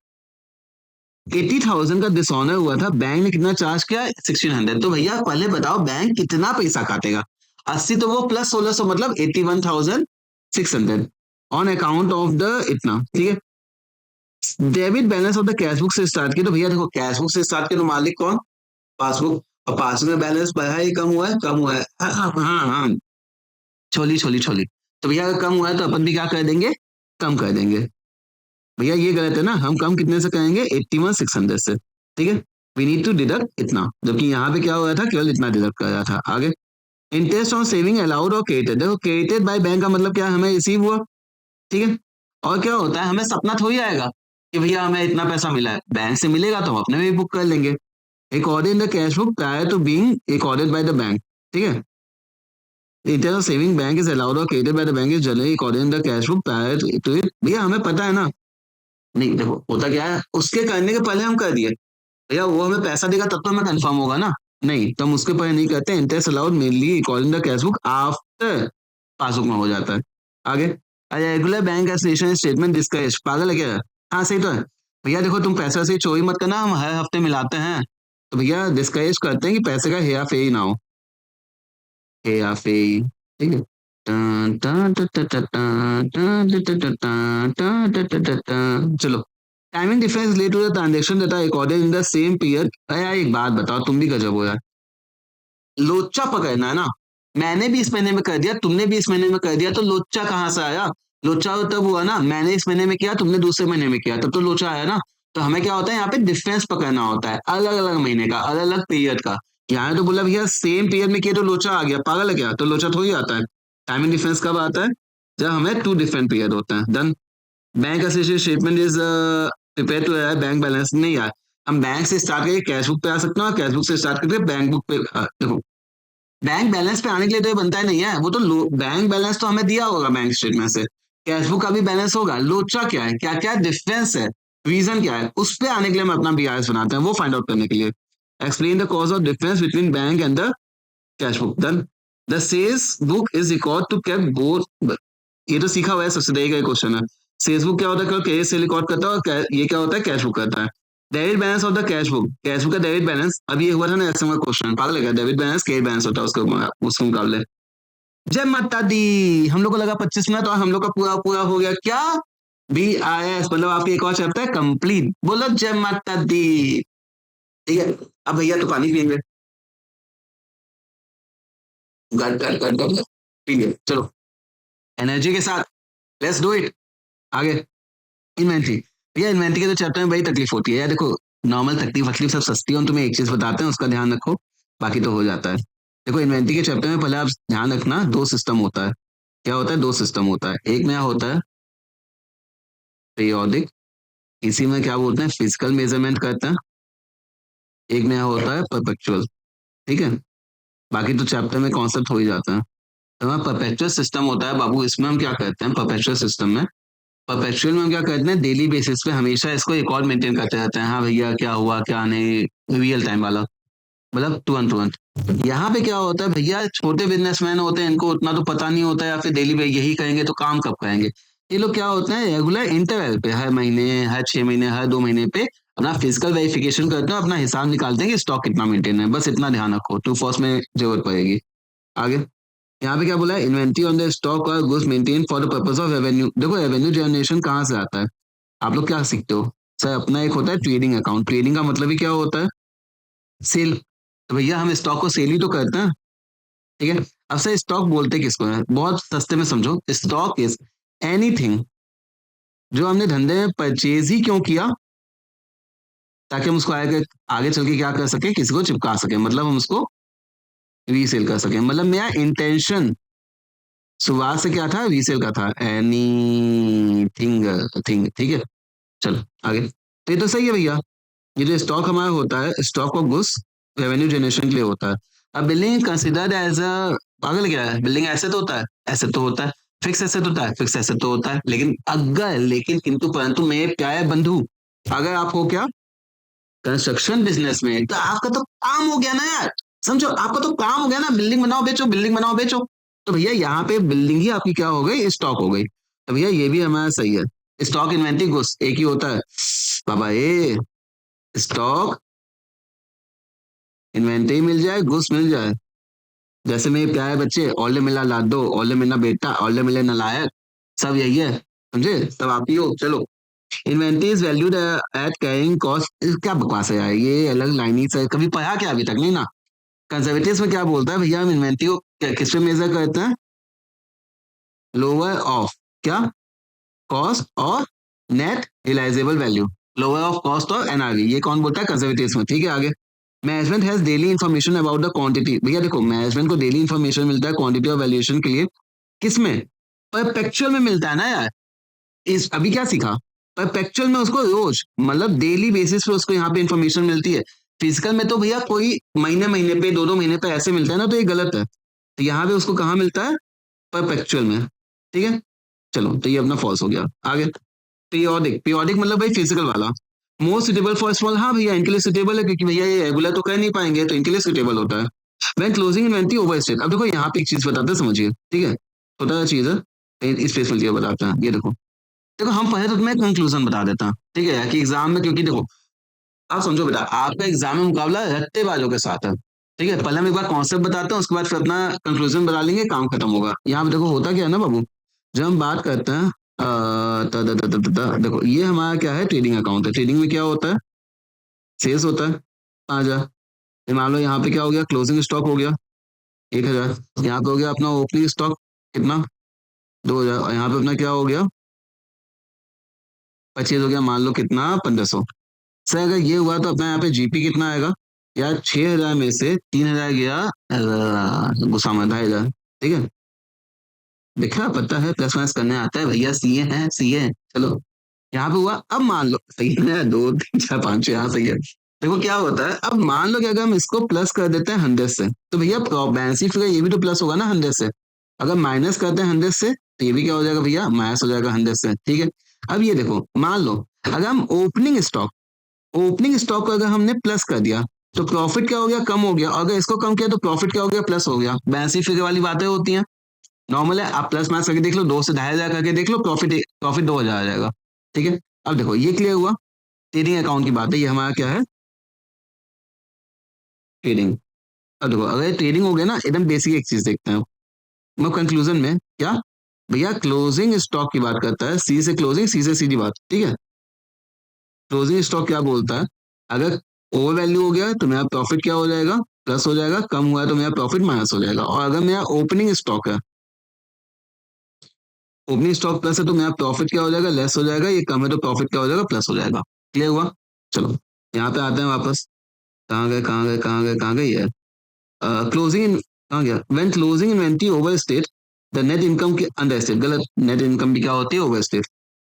80,000 का डिसऑनर हुआ था, बैंक ने कितना चार्ज किया, 1,600। तो भैया पहले बताओ बैंक कितना पैसा काटेगा। 80 तो वो प्लस 1,600 मतलब 81,600 ऑन अकाउंट ऑफ द इतना। ठीक है, debit balance of the cash book से स्टार्ट किया। तो भैया देखो कैश बुक से स्टार्ट किया तो मालिक कौन, पासबुक। और पासबुक में बैलेंस बढ़ा है, कम हुआ है, कम हुआ है। हाँ हाँ हाँ हाँ, छोली छोली छोली। तो भैया अगर कम हुआ है तो अपन भी क्या कर देंगे, कम कर देंगे। भैया ये गलत है ना, हम कम कितने से करेंगे, 81,600 से। ठीक है, वी नीड टू डिडक्ट इतना, जबकि यहाँ पे क्या हो रहा था, केवल इतना डिडक्ट कर रहा था। आगे, इंटरेस्ट ऑन सेविंग अलाउड और क्रेडिटेड। देखो क्रेडिटेड बाय बैंक का मतलब क्या है, हमें रिसीव हुआ। ठीक है, और क्या होता है, हमें सपना थोड़ी आएगा कि भैया हमें इतना पैसा मिला है, बैंक से मिलेगा तो हम अपने में भी बुक कर लेंगे। Recorded in the cash book prior to being recorded by the bank. ठीक है, interest of saving bank is allowed और credited by the bank is generally recorded in the cash book prior to it. भैया हमें पता है ना, नहीं देखो होता क्या है, उसके करने के पहले हम कर दिए। भैया वो हमें पैसा देगा तब तो हमें कंफर्म होगा ना, नहीं तो हम उसके पहले नहीं करते। Interest allowed mainly recording the cash book after passbook में हो जाता है। आगे, regular bank association statement discourage. पागल है क्या, हाँ सही तो है। भैया देखो तुम पैसा से चोरी मत करना, हम हर हफ्ते मिलाते हैं। तो भैया डिस्करेज करते हैं कि पैसे का हेरा फेरी ना हो, हेरा फेरी। ठीक है, टन, टन, टन, टन, टन, टन, टन, टन, टन, टन, टन, टन, टन, टन। चलो, timing difference late to the transaction that are recorded in the same period. अरे यार एक बात बताओ, तुम भी गजब हो यार, लोचा पकड़ना है ना। मैंने भी इस महीने में कर दिया, तुमने भी इस महीने में कर दिया, तो लोचा कहाँ से आया। लोचा तो तब हुआ ना, मैंने इस महीने में किया, तुमने दूसरे महीने में किया, तब तो लोचा आया ना। तो हमें क्या होता है, यहाँ पे डिफरेंस पकड़ना होता है, अलग अलग महीने का, अलग अलग पीरियड का। यहाँ तो बोला भैया सेम पीरियड में किया तो लोचा आ गया, पागल है क्या, तो लोचा थोड़ी आता है। टाइमिंग डिफरेंस कब आता है, जब हमें 2 डिफरेंट पीरियड होते हैं। Done. Bank association statement is prepare to bank balance. नहीं यार, हम बैंक से स्टार्ट करके कैश बुक पे आ सकते हैं, और कैश बुक से स्टार्ट करके बैंक बुक पे देखो, बैंक बैलेंस पे आने के लिए तो ये बनता ही नहीं है, वो तो बैंक बैलेंस तो हमें दिया होगा बैंक स्टेटमेंट से। कैश बुक का भी बैलेंस होगा। लोचा क्या है, क्या क्या डिफरेंस है, रीजन क्या है, उस पे आने के लिए हम अपना बीआरएस बनाते हैं, वो फाइंड आउट करने के लिए। Explain the cause of difference between bank and the cash book. Then the sales book is record to cap both. ये तो सीखा हुआ है, सबसे देगा क्वेश्चन है। सेल्स बुक क्या होता है, क्रेडिट से रिकॉर्ड करता है, और ये क्या होता है, कैश बुक करता है। Debit balance of the cash book, cash book का डेबिट बैलेंस, अब ये हुआ था ना ऐसे क्वेश्चन, पागल है, डेबिट बैलेंस क्रेडिट बैलेंस होता है उसके मुकाबले। जय माता दी। हम लोग को लगा 25 मिनट और हम लोग का पूरा पूरा हो गया क्या, BIS, मतलब आपके एक और चैप्टर कंप्लीट। बोलो जय माता दी। ठीक है, अब भैया तो पानी पियेंगे। गट गट गट गट, ठीक है चलो, एनर्जी के साथ लेट्स डू इट। आगे इन्वेंट्री। भैया इन्वेंट्री के तो चैप्टर में बड़ी तकलीफ होती है यार, देखो नॉर्मल तकलीफ वकलीफ सब सस्ती है, तुम्हें एक चीज बताते हैं उसका ध्यान रखो, बाकी तो हो जाता है। देखो इन्वेंट्री के चैप्टर में पहले आप ध्यान रखना, दो सिस्टम होता है। क्या होता है, दो सिस्टम होता है। एक में होता है पीरियोडिक, इसी में क्या बोलते हैं फिजिकल मेजरमेंट करते हैं। एक में होता है परपेचुअल। ठीक है, बाकी तो चैप्टर में कॉन्सेप्ट हो ही जाता है। तो हमारा परपेचुअल सिस्टम होता है बाबू, इसमें हम क्या करते हैं परपेचुअल सिस्टम में, परपेचुअल में हम क्या करते हैं डेली बेसिस पे हमेशा इसको रिकॉर्ड मेंटेन करते रहते हैं, हाँ भैया क्या हुआ क्या नहीं, रियल टाइम वाला, मतलब तुरंत तुरंत। यहाँ पे क्या होता है भैया, छोटे बिजनेसमैन होते हैं, इनको उतना तो पता नहीं होता है, या फिर डेली पे यही करेंगे तो काम कब करेंगे। ये लोग क्या होते हैं रेगुलर इंटरवल पे, हर महीने, हर 6 महीने, हर 2 महीने पे अपना फिजिकल वेरिफिकेशन करते हैं, अपना हिसाब निकालते हैं कि स्टॉक कितना मेंटेन है, बस इतना ध्यान रखो, टू फर्स्ट में जरूरत पड़ेगी। आगे यहाँ पे क्या बोला है, इन्वेंट्री ऑन द स्टॉक और goods maintain for the purpose of revenue. देखो रेवेन्यू जनरेशन कहाँ से आता है, आप लोग क्या सीखते हो सर, अपना एक होता है ट्रेडिंग अकाउंट, ट्रेडिंग का मतलब ही क्या होता है, सेल। तो भैया हम स्टॉक को सेल ही तो करते हैं। ठीक है, अब से स्टॉक बोलते किसको है, बहुत सस्ते में समझो, स्टॉक इज एनीथिंग जो हमने धंधे में परचेज ही क्यों किया, ताकि हम उसको आगे चल के क्या कर सके, किसी को चिपका सके, मतलब हम उसको रीसेल कर सके, मतलब मेरा इंटेंशन शुरुआत से क्या था, रीसेल का था, एनी थिंग थिंग। ठीक है, चलो आगे, तो ये तो सही है भैया। ये जो स्टॉक हमारा होता है, stock of goods revenue generation के लिए होता है। अब बिल्डिंग कंसिडर्ड एज अ, पागल क्या है, बिल्डिंग एसेट होता है, एसेट तो होता है, फिक्स एसेट होता है, फिक्स एसेट तो होता है, लेकिन अगर, लेकिन किंतु परंतु मेरे प्यारे बंधु, अगर आप हो क्या कंस्ट्रक्शन बिजनेस में, तो आपका तो काम हो गया ना यार, समझो आपका तो काम हो गया ना, बिल्डिंग बनाओ बेचो, बिल्डिंग बनाओ बेचो। तो भैया यहाँ पे बिल्डिंग ही आपकी क्या हो गई, स्टॉक हो गई। तो भैया ये भी हमारा सही है, स्टॉक इन्वेंट्री गुड्स एक ही होता है बाबा, ये स्टॉक इन्वेंट्री मिल जाए, गुड्स मिल जाए। जैसे मेरे प्यारे बच्चे, ओले मिला लाडो, ओले मिला बेटा, ओले मिले नलायक, सब यही है, समझे, सब आप ही हो। चलो, inventory is valued at carrying cost, क्या बकवास है यार, ये अलग लाइन ही से कभी पढ़ा क्या अभी तक, नहीं ना। कंजर्वेटिव में क्या बोलता है भैया, हम इन्वेंट्री को किस पे मेजर करते हैं, लोअर ऑफ क्या, कॉस्ट और net realisable value, lower of cost और एनआरवी, ये कौन बोलता है कंजर्वेटिव में। ठीक है, आगे management has daily information about the quantity. भैया देखो मैनेजमेंट को डेली इन्फॉर्मेशन मिलता है क्वांटिटी और वैल्यूएशन के लिए, किसमें, परपेचुअल में मिलता है ना यार। इस अभी क्या सीखा, परपेचुअल में उसको रोज मतलब डेली बेसिस पे उसको यहाँ पे इन्फॉर्मेशन मिलती है। फिजिकल में तो भैया कोई महीने महीने पे, दो दो महीने पे ऐसे मिलता है ना, तो ये गलत है। तो यहाँ पे उसको कहाँ मिलता है, परपेचुअल में। ठीक है, चलो तो ये अपना फॉल्स हो गया। आगे पीरियोडिक, पीरियोडिक मतलब भाई फिजिकल वाला। मोस्ट सुटेबल फॉर स्मॉल, हाँ भैया इनके लिए सुटेबल है, क्योंकि भैया ये रेगुलर तो कर नहीं पाएंगे, तो इनके लिए सुटेबल होता है। When closing inventory over state, अब देखो यहाँ पे एक चीज बताते हैं समझिए, ठीक है, छोटा चीज है, इस स्पेस में बताते हैं, ये देखो, देखो हम पहले तो तुम्हें कंक्लूजन बता देता हूँ, ठीक है, कि एग्जाम में, क्योंकि देखो आप समझो बेटा, आपका एग्जाम में मुकाबला रट्टेबाजों के साथ है। ठीक है, पहले हम एक बार कॉन्सेप्ट बताते हैं, उसके बाद फिर अपना कंक्लूजन बता लेंगे, काम खत्म होगा। यहाँ पे देखो होता क्या है ना बाबू, जब हम बात करते हैं देखो ये हमारा क्या है, ट्रेडिंग अकाउंट है। ट्रेडिंग में क्या होता है, सेल्स होता है 5,000। ये मान लो यहाँ पे क्या हो गया, क्लोजिंग स्टॉक हो गया 1,000, यहाँ पे हो गया अपना ओपनिंग स्टॉक कितना, 2,000, और यहाँ पे अपना क्या हो गया, परचेज हो गया मान लो कितना, 1,500। सर अगर ये हुआ तो अपना यहाँ पे जीपी कितना आएगा यार, 6,000 में से 3,000 गया गुस्सा में 2,500। ठीक है, देखा, पता है प्लस माइनस करने आता है भैया, सीए हैं सीए। चलो यहाँ पे हुआ, अब मान लो सही है, 2 3 4 5 6, यहाँ सही है। देखो क्या होता है, अब मान लो कि अगर हम इसको प्लस कर देते हैं 100 से, तो भैया बैलेंस शीट फिगर ये भी तो प्लस होगा ना 100 से। अगर माइनस करते हैं 100 से तो ये भी क्या हो जाएगा भैया, माइनस हो जाएगा 100 से, ठीक है। अब ये देखो, मान लो अगर हम ओपनिंग स्टॉक को अगर हमने प्लस कर दिया तो प्रॉफिट क्या हो गया, कम हो गया। अगर इसको कम किया तो प्रॉफिट क्या हो गया, प्लस हो गया। बैलेंस शीट फिगर वाली बातें होती हैं, नॉर्मल है। आप प्लस माइनस करके देख लो, 2 से 2,500 करके देख लो, प्रॉफिट प्रॉफिट 2,000 आ जाएगा, ठीक है। अब देखो ये क्लियर हुआ, ट्रेडिंग अकाउंट की बात है, ये हमारा क्या है, ट्रेडिंग। अब देखो अगर ट्रेडिंग हो गया ना, एकदम बेसिक एक चीज देखते हैं मैं कंक्लूजन में क्या, भैया क्लोजिंग स्टॉक की बात करता है, सी से क्लोजिंग, सी से सीधी बात, ठीक है। क्लोजिंग स्टॉक क्या बोलता है, अगर ओवर वैल्यू हो गया तो मेरा प्रॉफिट क्या हो जाएगा, प्लस हो जाएगा, कम हुआ है तो मेरा प्रॉफिट माइनस हो जाएगा। और अगर मेरा ओपनिंग स्टॉक है, ओपनिंग स्टॉक प्लस है तो मेरा प्रॉफिट क्या हो जाएगा, लेस हो जाएगा। ये कम है तो प्रॉफिट क्या हो जाएगा, प्लस हो जाएगा। क्लियर हुआ। चलो यहाँ पे आते हैं वापस, कहाँ गए यार, क्लोजिंग कहाँ गया, when closing inventory over state the net income के अंडर स्टेट, गलत, नेट इनकम भी क्या होती है, ओवर स्टेट।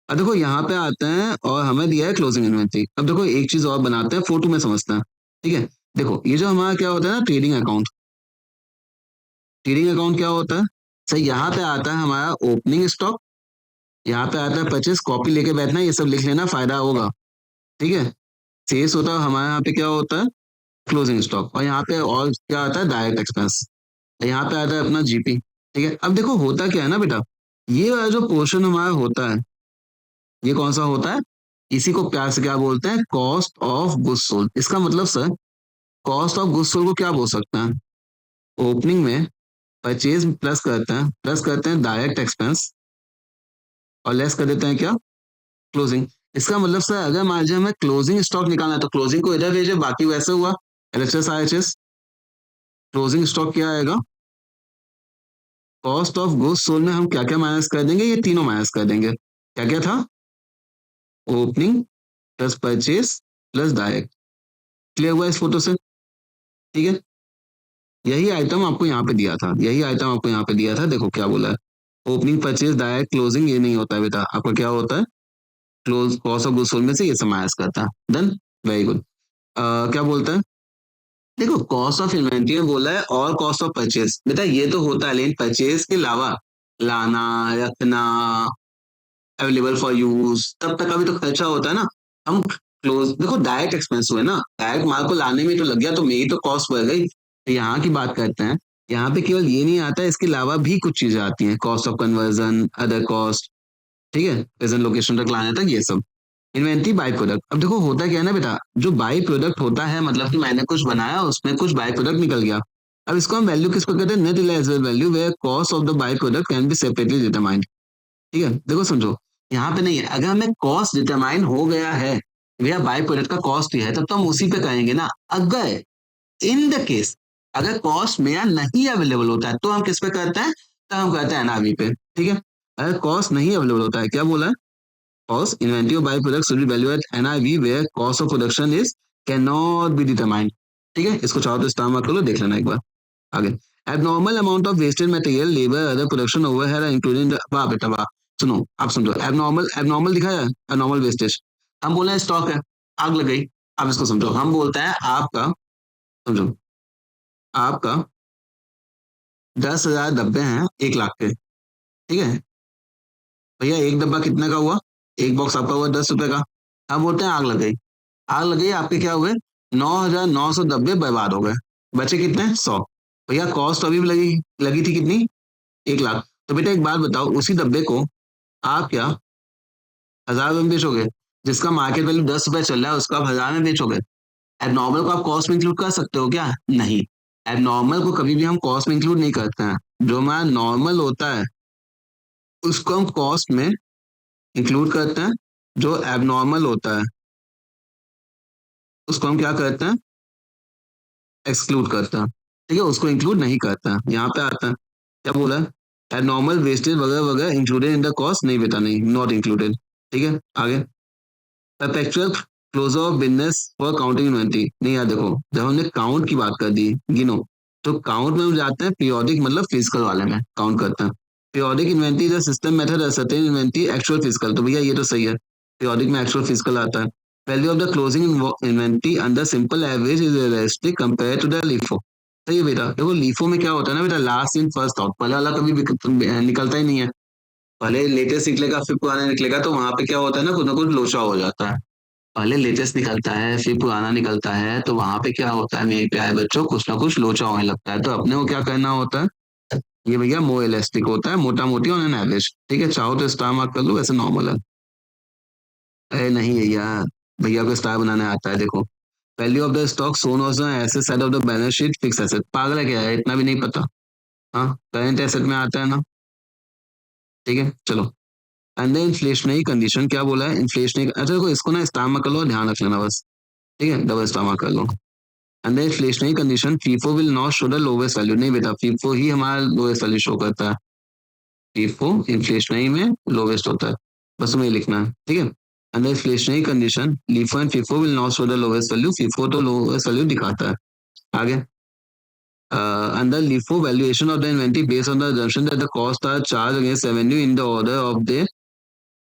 अब देखो यहाँ पे आते हैं और हमें दिया है क्लोजिंग इन्वेंटरी। अब देखो एक चीज और बनाते हैं, फोटो में समझते हैं, ठीक है। देखो ये जो हमारा क्या होता है ना, ट्रेडिंग अकाउंट, ट्रेडिंग अकाउंट क्या होता है, सही, यहाँ पे आता है हमारा ओपनिंग स्टॉक, यहाँ पे आता है परचेस, कॉपी लेके बैठना, ये सब लिख लेना, फायदा होगा, ठीक है। शेष होता है हमारे यहाँ पे क्या होता है, क्लोजिंग स्टॉक। और यहाँ पे और क्या आता है, डायरेक्ट एक्सपेंस। यहाँ पे आता है अपना जीपी, ठीक है। अब देखो होता क्या है ना बेटा, ये वाला जो पोर्शन हमारा होता है, ये कौन सा होता है, इसी को प्यार से क्या बोलते हैं, कॉस्ट ऑफ गुड्स सोल्ड। इसका मतलब sir, cost of goods sold को क्या बोल सकते हैं, ओपनिंग में परचेज प्लस करते हैं डायरेक्ट एक्सपेंस, और लेस कर देते हैं क्या, क्लोजिंग। इसका मतलब सर, अगर मान लीजिए हमें क्लोजिंग स्टॉक निकालना है तो क्लोजिंग को इधर भेजे, बाकी वैसे हुआ एलएचएस आरएचएस। क्लोजिंग स्टॉक क्या आएगा, कॉस्ट ऑफ गुड्स सोल्ड में हम क्या क्या माइनस कर देंगे, ये तीनों माइनस कर देंगे। क्या क्या था, opening plus purchase plus direct. Clear हुआ इस फोटो से, ठीक है। यही आइटम आपको यहाँ पे दिया था, यही आइटम आपको यहाँ पे दिया था, देखो क्या बोला है, ओपनिंग परचेज डायरेक्ट क्लोजिंग, ये नहीं होता है बेटा, आपका क्या होता है, close cost of goods sold में से ये सब माइनस करता है। Done, very good. क्या बोलता है, देखो कॉस्ट ऑफ इन्वेंट्री में बोला है और कॉस्ट ऑफ परचेज, बेटा ये तो होता है, लेकिन परचेज के अलावा लाना, रखना, अवेलेबल फॉर यूज, तब तक का भी तो खर्चा होता है ना। हम क्लोज, देखो डायरेक्ट एक्सपेंस हुए ना, डायरेक्ट माल को लाने में तो लग गया, तो मेरी तो कॉस्ट बढ़ गई। तो यहाँ की बात करते हैं, यहाँ पे केवल ये नहीं आता है, इसके अलावा भी कुछ चीजें आती हैं, cost of conversion, other cost, ठीक है, प्रेजेंट लोकेशन तक लाने तक, ये सब। इन्वेंटरी बाई प्रोडक्ट, अब देखो होता क्या है ना बेटा, जो बाई प्रोडक्ट होता है, मतलब कि मैंने कुछ बनाया, उसमें कुछ बाई प्रोडक्ट निकल गया। अब इसको हम वैल्यू किसको कहते हैं, net realisable value, where cost of the by product can be separately determined, ठीक है। देखो समझो, यहाँ पे नहीं है, अगर हमें कॉस्ट डिटरमाइन हो गया है, भैया बाई प्रोडक्ट का कॉस्ट ही है, तब तो हम उसी पे करेंगे ना। अगर इन द केस, अगर कॉस्ट मेरा नहीं अवेलेबल होता है तो हम किस पे करते हैं, तो हम करते हैं एनआरवी पे, ठीक है। अगर कॉस्ट नहीं अवेलेबल होता है, क्या बोला है, cost inventory of byproducts should be valued at NIV where cost of production is cannot be determined, ठीक है। इसको चाहो तो स्टार मार्क कर लो, देख लेना एक बार आगे। abnormal amount of wasted material labor other production overhead are included in the, वाह बेटा वाह, सुनो आप समझो, एबनॉर्मल दिखा है, एबनॉर्मल वेस्टेज, हम बोले स्टॉक है, आग लग गई। अब इसको समझो, हम बोलते हैं आपका, समझो आपका 10,000 डब्बे हैं 1 लाख के, ठीक है। भैया एक डब्बा कितने का हुआ, एक बॉक्स आपका हुआ 10 रुपए का। हम बोलते हैं आग लग गई, आग लगी, आपके क्या हुए, 9,900 डब्बे बर्बाद हो गए, बचे कितने, 100। भैया कॉस्ट अभी भी लगी लगी थी कितनी, 1 लाख। तो बेटा एक बात बताओ, उसी डब्बे को आप क्या 1,000 में बेचोगे, जिसका मार्केट वैल्यू 10 रुपए चल रहा है उसका आप 1,000 में बेचोगे। एबनॉर्मल को आप कॉस्ट में इंक्लूड कर सकते हो क्या, नहीं। एबनॉर्मल को कभी भी हम कॉस्ट में इंक्लूड नहीं करते हैं, जो हमारा नॉर्मल होता है उसको हम कॉस्ट में इंक्लूड करते हैं, जो एबनॉर्मल होता है उसको हम क्या करते हैं, एक्सक्लूड करते हैं, ठीक है, उसको इंक्लूड नहीं करते हैं। यहाँ पे आता है क्या बोला है, एबनॉर्मल वेस्टेज वगैरह वगैरह इंक्लूडेड इन द कॉस्ट, नहीं बेटा नहीं, नॉट इंक्लूडेड, ठीक है। आगे, perpetual closure of business for counting inventory, नहीं यार देखो, जब हमने काउंट की बात कर दी, गिनो, तो काउंट में हम जाते हैं पीरियोडिक, मतलब फिजिकल वाले में काउंट करते हैं। Periodic inventory the system method certain inventory actual physical, तो भैया ये तो सही है, पीरियोडिक में एक्चुअल फिजिकल आता है। Value of the closing inventory under simple average is realistic compare to the LIFO, सही है बेटा। देखो लीफो में क्या होता है ना बेटा, लास्ट इन फर्स्ट आउट, पहला वाला कभी निकलता ही नहीं है। पहले लेटेस्ट निकलेगा फिर पुराना निकलेगा, तो वहां पे क्या होता है ना कुछ लोचा हो जाता है। पहले लेटेस्ट निकलता है फिर पुराना निकलता है, तो वहां पे क्या होता है मेरे प्यारे बच्चों, कुछ ना कुछ लोचा होने लगता है। तो अपने को क्या करना होता है, ये भैया मोर इलास्टिक होता है, मोटा मोटी ऑन एन एवरेज। ठीक है, चाहो तो स्टार मार्क कर लो, वैसे नॉर्मल है। अरे नहीं भैया, भैया को स्टार बनाने आता है। देखो, value of the stock shown on asset side of the balance sheet fix asset, पागल है क्या है, इतना भी नहीं पता। हाँ, करंट एसेट में आता है ना। ठीक है चलो। एंड द इन्फ्लेशनरी कंडीशन क्या बोला है, इन्फ्लेशनरी, अच्छा देखो इसको ना स्टार मार्क कर लो, ध्यान रख लेना बस। ठीक है, डबल स्टार मार्क कर लो। And the inflationary condition FIFO will not show the lowest value, नहीं बेटा, फीफो ही हमारा लोवेस्ट वैल्यू शो करता है। फीफो इन्फ्लेशनरी में लोवेस्ट होता है, बस तुम्हें ये लिखना है। ठीक है, and the inflationary condition LIFO and FIFO will not show the lowest value, FIFO तो लोवेस्ट वैल्यू दिखाता है। आगे, under LIFO valuation of the inventory based on the assumption that the costs are charged against revenue in the order of the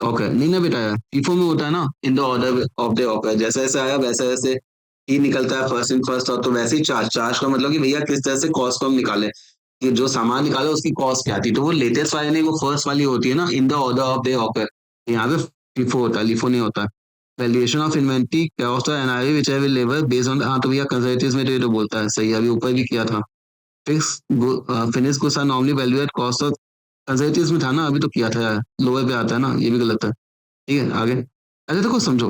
occur, नहीं ना बेटा, FIFO में होता है ना in the order of the occur, जैसे जैसे आया वैसे वैसे ही निकलता है फर्स्ट इन फर्स्ट आउट। तो वैसे ही चार्ज, चार्ज का मतलब कि भैया किस तरह से कॉस्ट को हम निकाले, कि जो सामान निकाले उसकी कॉस्ट क्या थी, तो वो लेटेस्ट वाली नहीं, वो फर्स्ट वाली होती है ना, in the order of the occur. यहाँ पे FIFO होता है, लिफो नहीं होता। वैल्यूएशन ऑफ इन्वेंट्री कॉस्ट और NRV which have level based on, हाँ तो भैया कंजर्वेटिव्स में तो ये तो बोलता है, सही है, अभी ऊपर भी किया था। Finish goods are normally value at cost of, conservatives में था ना, अभी तो किया था यार, लोअर पे आता है ना, ये भी गलत है। ठीक है आगे। अच्छा देखो समझो,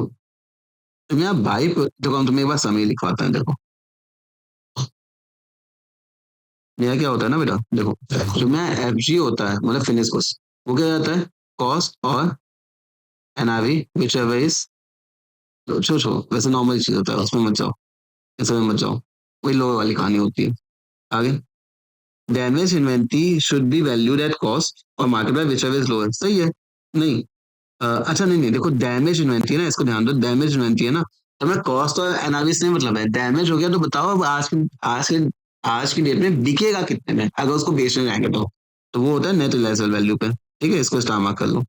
तुम्हें आप भाई देखो, हम तुम्हें एक बार समय लिखवाते हैं। देखो मेरा क्या होता है ना बेटा, देखो तुम्हें एफ जी होता है, मतलब फिनिश गुड्स, वो क्या जाता है, कॉस्ट और एनआरवी विच एवर इज, छो छो वैसे नॉर्मल चीज होता है, उसमें मत जाओ, इसमें मत जाओ, वही लोअर वाली कहानी होती है। आगे, damage inventory should be valued at cost और market by whichever is lower, सही है। नहीं, अच्छा नहीं नहीं, देखो डैमेज इन्वेंट्री है ना, इसको ध्यान दो, डैमेज इन्वेंट्री है ना, तो मैं कॉस्ट और एनालिसिस नहीं मतलब है, डैमेज हो गया तो बताओ अब आज की डेट में बिकेगा कितने में, अगर उसको बेचने जाएंगे तो वो होता है नेट रिलाइजेबल वैल्यू पे। ठीक है, इसको स्टार मार्क कर लो।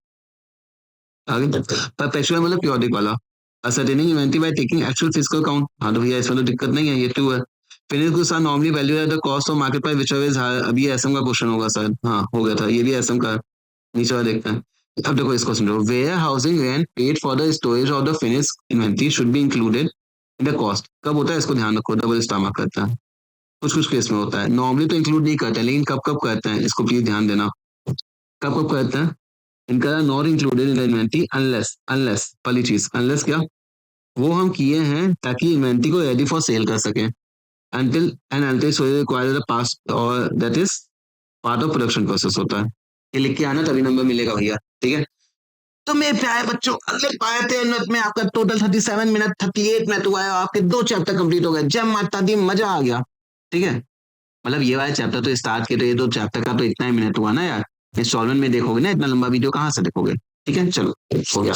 आगे, परपेचुअल मतलब पीरियोडिक वाला, ascertaining inventory by taking actual physical count, हाँ तो भैया इसमें तो दिक्कत नहीं है, ये ट्रू है। Finish goods are normally value at the cost of market price whichever is higher, अभी एसएम का क्वेश्चन होगा शायद, हाँ हो गया था, ये भी एसएम का है। नीचे वाला देखते हैं। अब देखो इसको समझो, warehousing rent paid for the storage of the finish inventory should be included in the cost, कब होता है इसको ध्यान रखो, डबल स्टार मार्क करता है। कुछ कुछ केस में होता है, नॉर्मली तो इंक्लूड नहीं करते हैं, लेकिन कब कब करते हैं इसको प्लीज ध्यान देना, कब कब करते हैं। इनका not included in the inventory unless, unless पहली चीज, अनलेस क्या, वो हम किए हैं ताकि इन्वेंटरी को रेडी फॉर सेल कर सकें, until and until so require the past और that is part of production process होता है। ये लिख के आना तभी नंबर मिलेगा भैया। ठीक है, तो मेरे प्यारे बच्चों, अगले पाए थे मिनट में आपका टोटल 37 मिनट, 38 मिनट हुआ है, आपके 2 चैप्टर कंप्लीट हो गए, जय माता दी, मजा आ गया। ठीक है, मतलब ये वाला चैप्टर तो स्टार्ट किए, तो ये 2 चैप्टर का तो इतना ही मिनट हुआ ना यार, इंस्टॉलमेंट में देखोगे ना, इतना लंबा वीडियो कहाँ से देखोगे। ठीक है चलो, हो गया।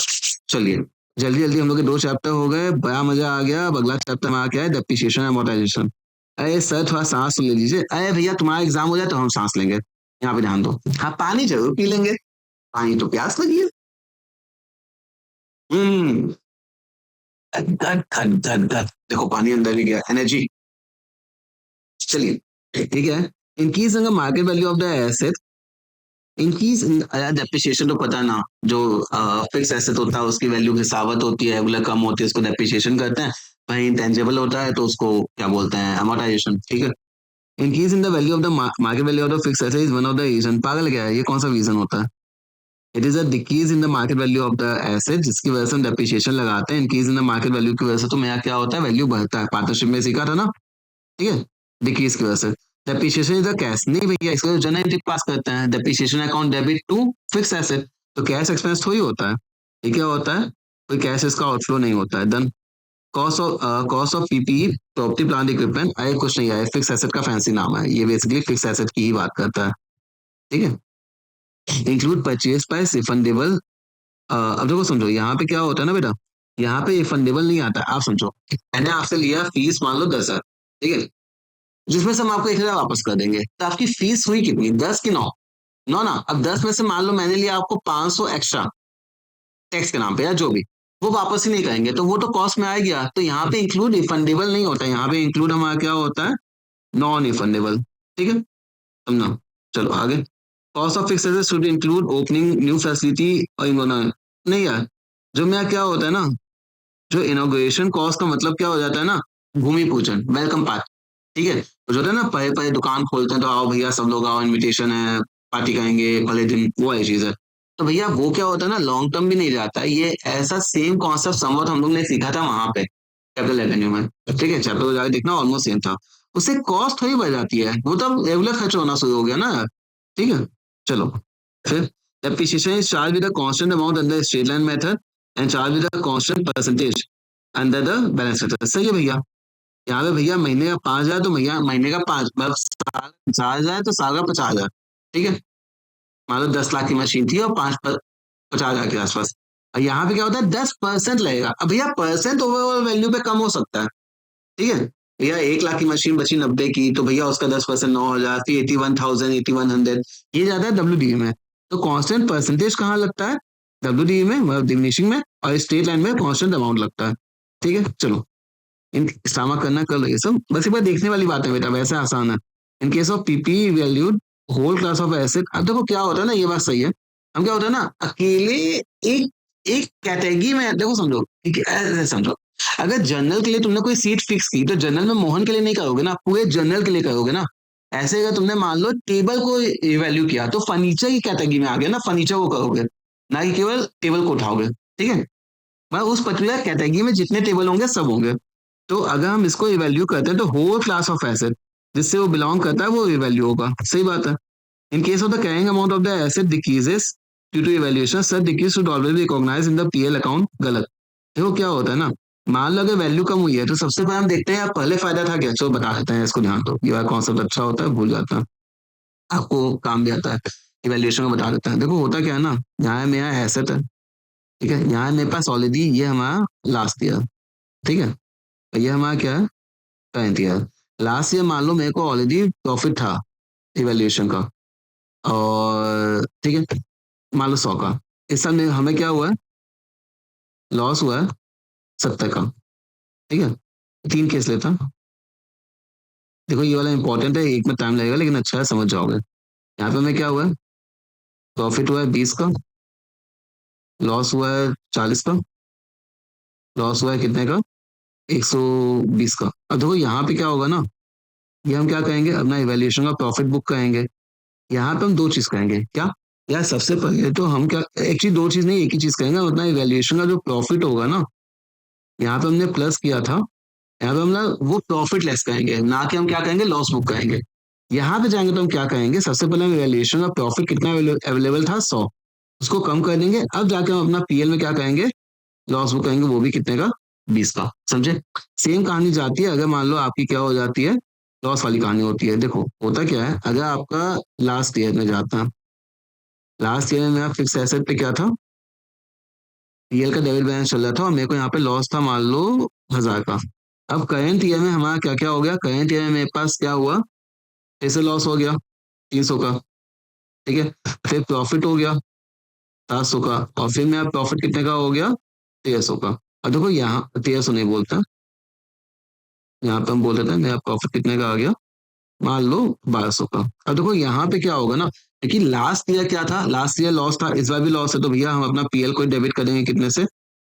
चलिए, जल्दी जल्दी हम लोग के 2 चैप्टर हो गए, बड़ा मजा आ गया। अब अगला चैप्टर में आ क्या है, डेप्रिसिएशन एमोर्टाइजेशन। अरे सर थोड़ा सांस ले लीजिए, अरे भैया तुम्हारा एग्जाम हो जाए तो हम सांस लेंगे, यहाँ पे ध्यान दो। हाँ पानी जरूर पी लेंगे, पानी तो प्यास लगी है। हम्म, धक धक धक धक, देखो पानी अंदर भी गया, एनर्जी। चलिए ठीक है, increase in the market value of the asset, increase depreciation तो पता ना, जो फिक्स एसेट होता है उसकी वैल्यू हिसाबत होती है, रेगुलर कम होती है, उसको डेप्रिसिएशन करते हैं। वहीं इंटेंजिबल होता है तो उसको क्या बोलते हैं, अमोर्टाइजेशन। ठीक है, increase in the value of the market value of the fix asset is one of the reason, पागल क्या है, ये कौन सा रीजन होता है, it is a decrease in the market value of the asset, जिसकी वजह से हम डेप्रिसिएशन लगाते हैं। Increase in the market value की वजह से तो मेरा क्या होता है, वैल्यू बढ़ता है, पार्टनरशिप में सीखा था ना। ठीक है, डिक्रीज की वजह से। डेप्रिसिएशन इज द कैश, नहीं भैया इसको जनरल पास करते हैं, depreciation account debit to fix asset, तो कैश एक्सपेंस थोड़ी होता है, ये क्या होता है, कोई कैश इसका आउटफ्लो नहीं होता है। Then cost of PPE, property plant equipment, आए कुछ नहीं आया, फिक्स एसेट का फैंसी नाम है, ये बेसिकली फिक्स एसेट की ही बात करता है। ठीक है, इंक्लूड परचेज प्राइस रिफंडेबल, अब देखो समझो यहाँ पे क्या होता है ना बेटा, यहाँ पे रिफंडेबल नहीं आता, आप समझो मैंने आपसे लिया फीस मान लो 10,000, ठीक है, जिसमें से हम आपको 1,000 वापस कर देंगे, तो आपकी फीस हुई कितनी, 10 की 9, 9 ना, अब 10 में से मान लो मैंने लिया आपको 500 एक्स्ट्रा टैक्स के नाम पे या जो भी, वो वापस ही नहीं करेंगे, तो वो तो कॉस्ट में आ गया। तो यहाँ पे इंक्लूड रिफंडेबल नहीं होता, यहाँ पे इंक्लूड हमारा क्या होता है, नॉन रिफंडेबल, ठीक है? समझा? चलो आगे। Cost of fixed asset should include opening new facility और नहीं यार, जो मेरा क्या होता है ना, जो इनॉग्रेशन कॉस्ट का मतलब क्या हो जाता है ना, भूमि पूजन, वेलकम पार्टी, ठीक है? तो जो होता है ना, पहले पहले दुकान खोलते हैं तो आओ भैया सब लोग आओ, इनविटेशन है, पार्टी करेंगे पहले दिन, वो वाली चीज है। तो भैया वो क्या होता है ना, लॉन्ग टर्म भी नहीं जाता है, ये ऐसा सेम कॉन्सेप्ट समवट हम लोग ने सीखा था वहां पे कैपिटल रेवेन्यू में, ठीक है? चैप्टर को जाके देखना, ऑलमोस्ट सेम था। उससे कॉस्ट थोड़ी बढ़ जाती है, वो तब रेगुलर खर्च होना शुरू हो गया ना, ठीक है? चलो फिर, depreciation is charged with a constant amount under straight line method and charged with a constant percentage under the balance method। सही है भैया। यहाँ पे भैया महीने का 5,000 तो भैया महीने का 5 मतलब साल 50,000 तो साल का 50,000, ठीक है? मान लो 10 लाख की मशीन थी और 50,000 के आसपास। और यहाँ पे क्या होता है, 10% लगेगा। अब भैया परसेंट ओवरऑल वैल्यू पे कम हो सकता है, ठीक है? भैया 1 लाख की मशीन बची 90 की, तो भैया उसका 10% 9,000, फिर 81,000, 8100, ये जाता है डब्ल्यू में। तो कांस्टेंट परसेंटेज कहाँ लगता है, डब्ल्यू में, मतलब डिमिनिशिंग में, और स्ट्रेट लाइन में कांस्टेंट अमाउंट लगता है, ठीक है? चलो, इन इस्तेमाल करना कर लो ये सब, बस एक बार देखने वाली बात है बेटा, वैसे आसान है। In case of PP valued whole class of asset, अब देखो क्या होता है ना, ये बात सही है। हम क्या होता है ना, अकेले एक एक कैटेगरी में देखो, समझो, ठीक है? ऐसे समझो, अगर जनरल के लिए तुमने कोई सीट फिक्स की तो जनरल में मोहन के लिए नहीं करोगे ना, पूरे जनरल के लिए करोगे ना। ऐसे अगर तुमने मान लो टेबल को वैल्यू किया तो फर्नीचर की कैटेगरी में आ गया ना, फर्नीचर को करोगे, ना कि केवल टेबल को उठाओगे, ठीक है? मतलब उस पर्टिकुलर कैटेगरी में जितने टेबल होंगे सब होंगे। तो अगर हम इसको इवैल्यू करते हैं तो होल क्लास ऑफ एसेट जिससे वो बिलोंग करता है वो इवैल्यू होगा, सही बात है। In case of the carrying amount of the asset decreases due to evaluation, such decrease should always be recognised in the PL account. गलत। देखो क्या होता है ना, मान लो अगर वैल्यू कम हुई है तो सबसे पहले हम देखते हैं यार पहले फायदा था क्या, चलो बता देते हैं इसको, ध्यान दो, ये कॉन्सेप्ट अच्छा होता है, भूल जाता है, आपको काम भी आता है। इवैल्यूएशन में बता देता है, देखो होता क्या है ना, यहाँ मेरा एसेट है, ठीक है? यहाँ मेरे पास ऑलरेडी ये हमारा लास्ट ईयर, ठीक है? ये हमारा क्या है, करंट ईयर। लास्ट ईयर मान लो मेरे को ऑलरेडी प्रॉफिट था इवैल्यूएशन का, और ठीक है, मान लो 100 का। इस साल में हमें क्या हुआ है, लॉस हुआ है 70 का, ठीक है? 3 केस लेता हूं। देखो ये वाला इंपॉर्टेंट है, एक में टाइम लगेगा लेकिन अच्छा है, समझ जाओगे। यहाँ पे हमें क्या हुआ है, प्रॉफिट हुआ है 20 का, लॉस हुआ है 40 का, लॉस हुआ है कितने का, 120 का। अब देखो यहाँ पे क्या होगा ना, ये हम क्या कहेंगे, अपना इवैल्यूएशन का प्रॉफिट बुक करेंगे। यहाँ पे हम 2 चीज करेंगे, क्या? यार सबसे पहले तो हम क्या, एक्चुअली 2 चीज नहीं, एक ही चीज करेंगे, अपना इवैल्यूएशन का जो प्रॉफिट होगा ना, यहाँ पे हमने प्लस किया था, यहाँ पे हम ना वो प्रॉफिट लेस करेंगे, ना कि हम क्या करेंगे, लॉस बुक करेंगे। यहाँ पे जाएंगे तो हम क्या करेंगे, सबसे पहले हम इवैल्यूएशन का प्रॉफिट कितना अवेलेबल था, 100, उसको कम कर देंगे। अब जाके हम अपना पीएल में क्या करेंगे, लॉस बुक करेंगे, वो भी कितने का, 20 का। समझे? सेम कहानी जाती है अगर मान लो आपकी क्या हो जाती है, लॉस वाली कहानी होती है। देखो होता क्या है, अगर आपका लास्ट ईयर में जाता है, लास्ट ईयर में मेरा फिक्स एसेट पे क्या था, पीएल का डेबिट बैलेंस चल रहा था और मेरे को यहाँ पे लॉस था मान लो 1,000 का। अब करेंट ईयर में हमारा क्या क्या हो गया, करेंट ईयर में मेरे पास क्या हुआ, फिर से लॉस हो गया 300 का, ठीक है? फिर प्रॉफिट हो गया 700 का, और फिर मेरा प्रॉफिट कितने का हो गया, 1,300 का। अब देखो यहाँ 1,300 नहीं बोलता, यहाँ पे हम बोल देते हैं मेरा प्रॉफिट कितने का आ गया, मान लो 1,200 का। अब देखो यहाँ पे क्या होगा ना, क्योंकि लास्ट ईयर क्या था, लास्ट ईयर लॉस था, इस बार भी लॉस है, तो भैया हम अपना पीएल को डेबिट करेंगे कितने से,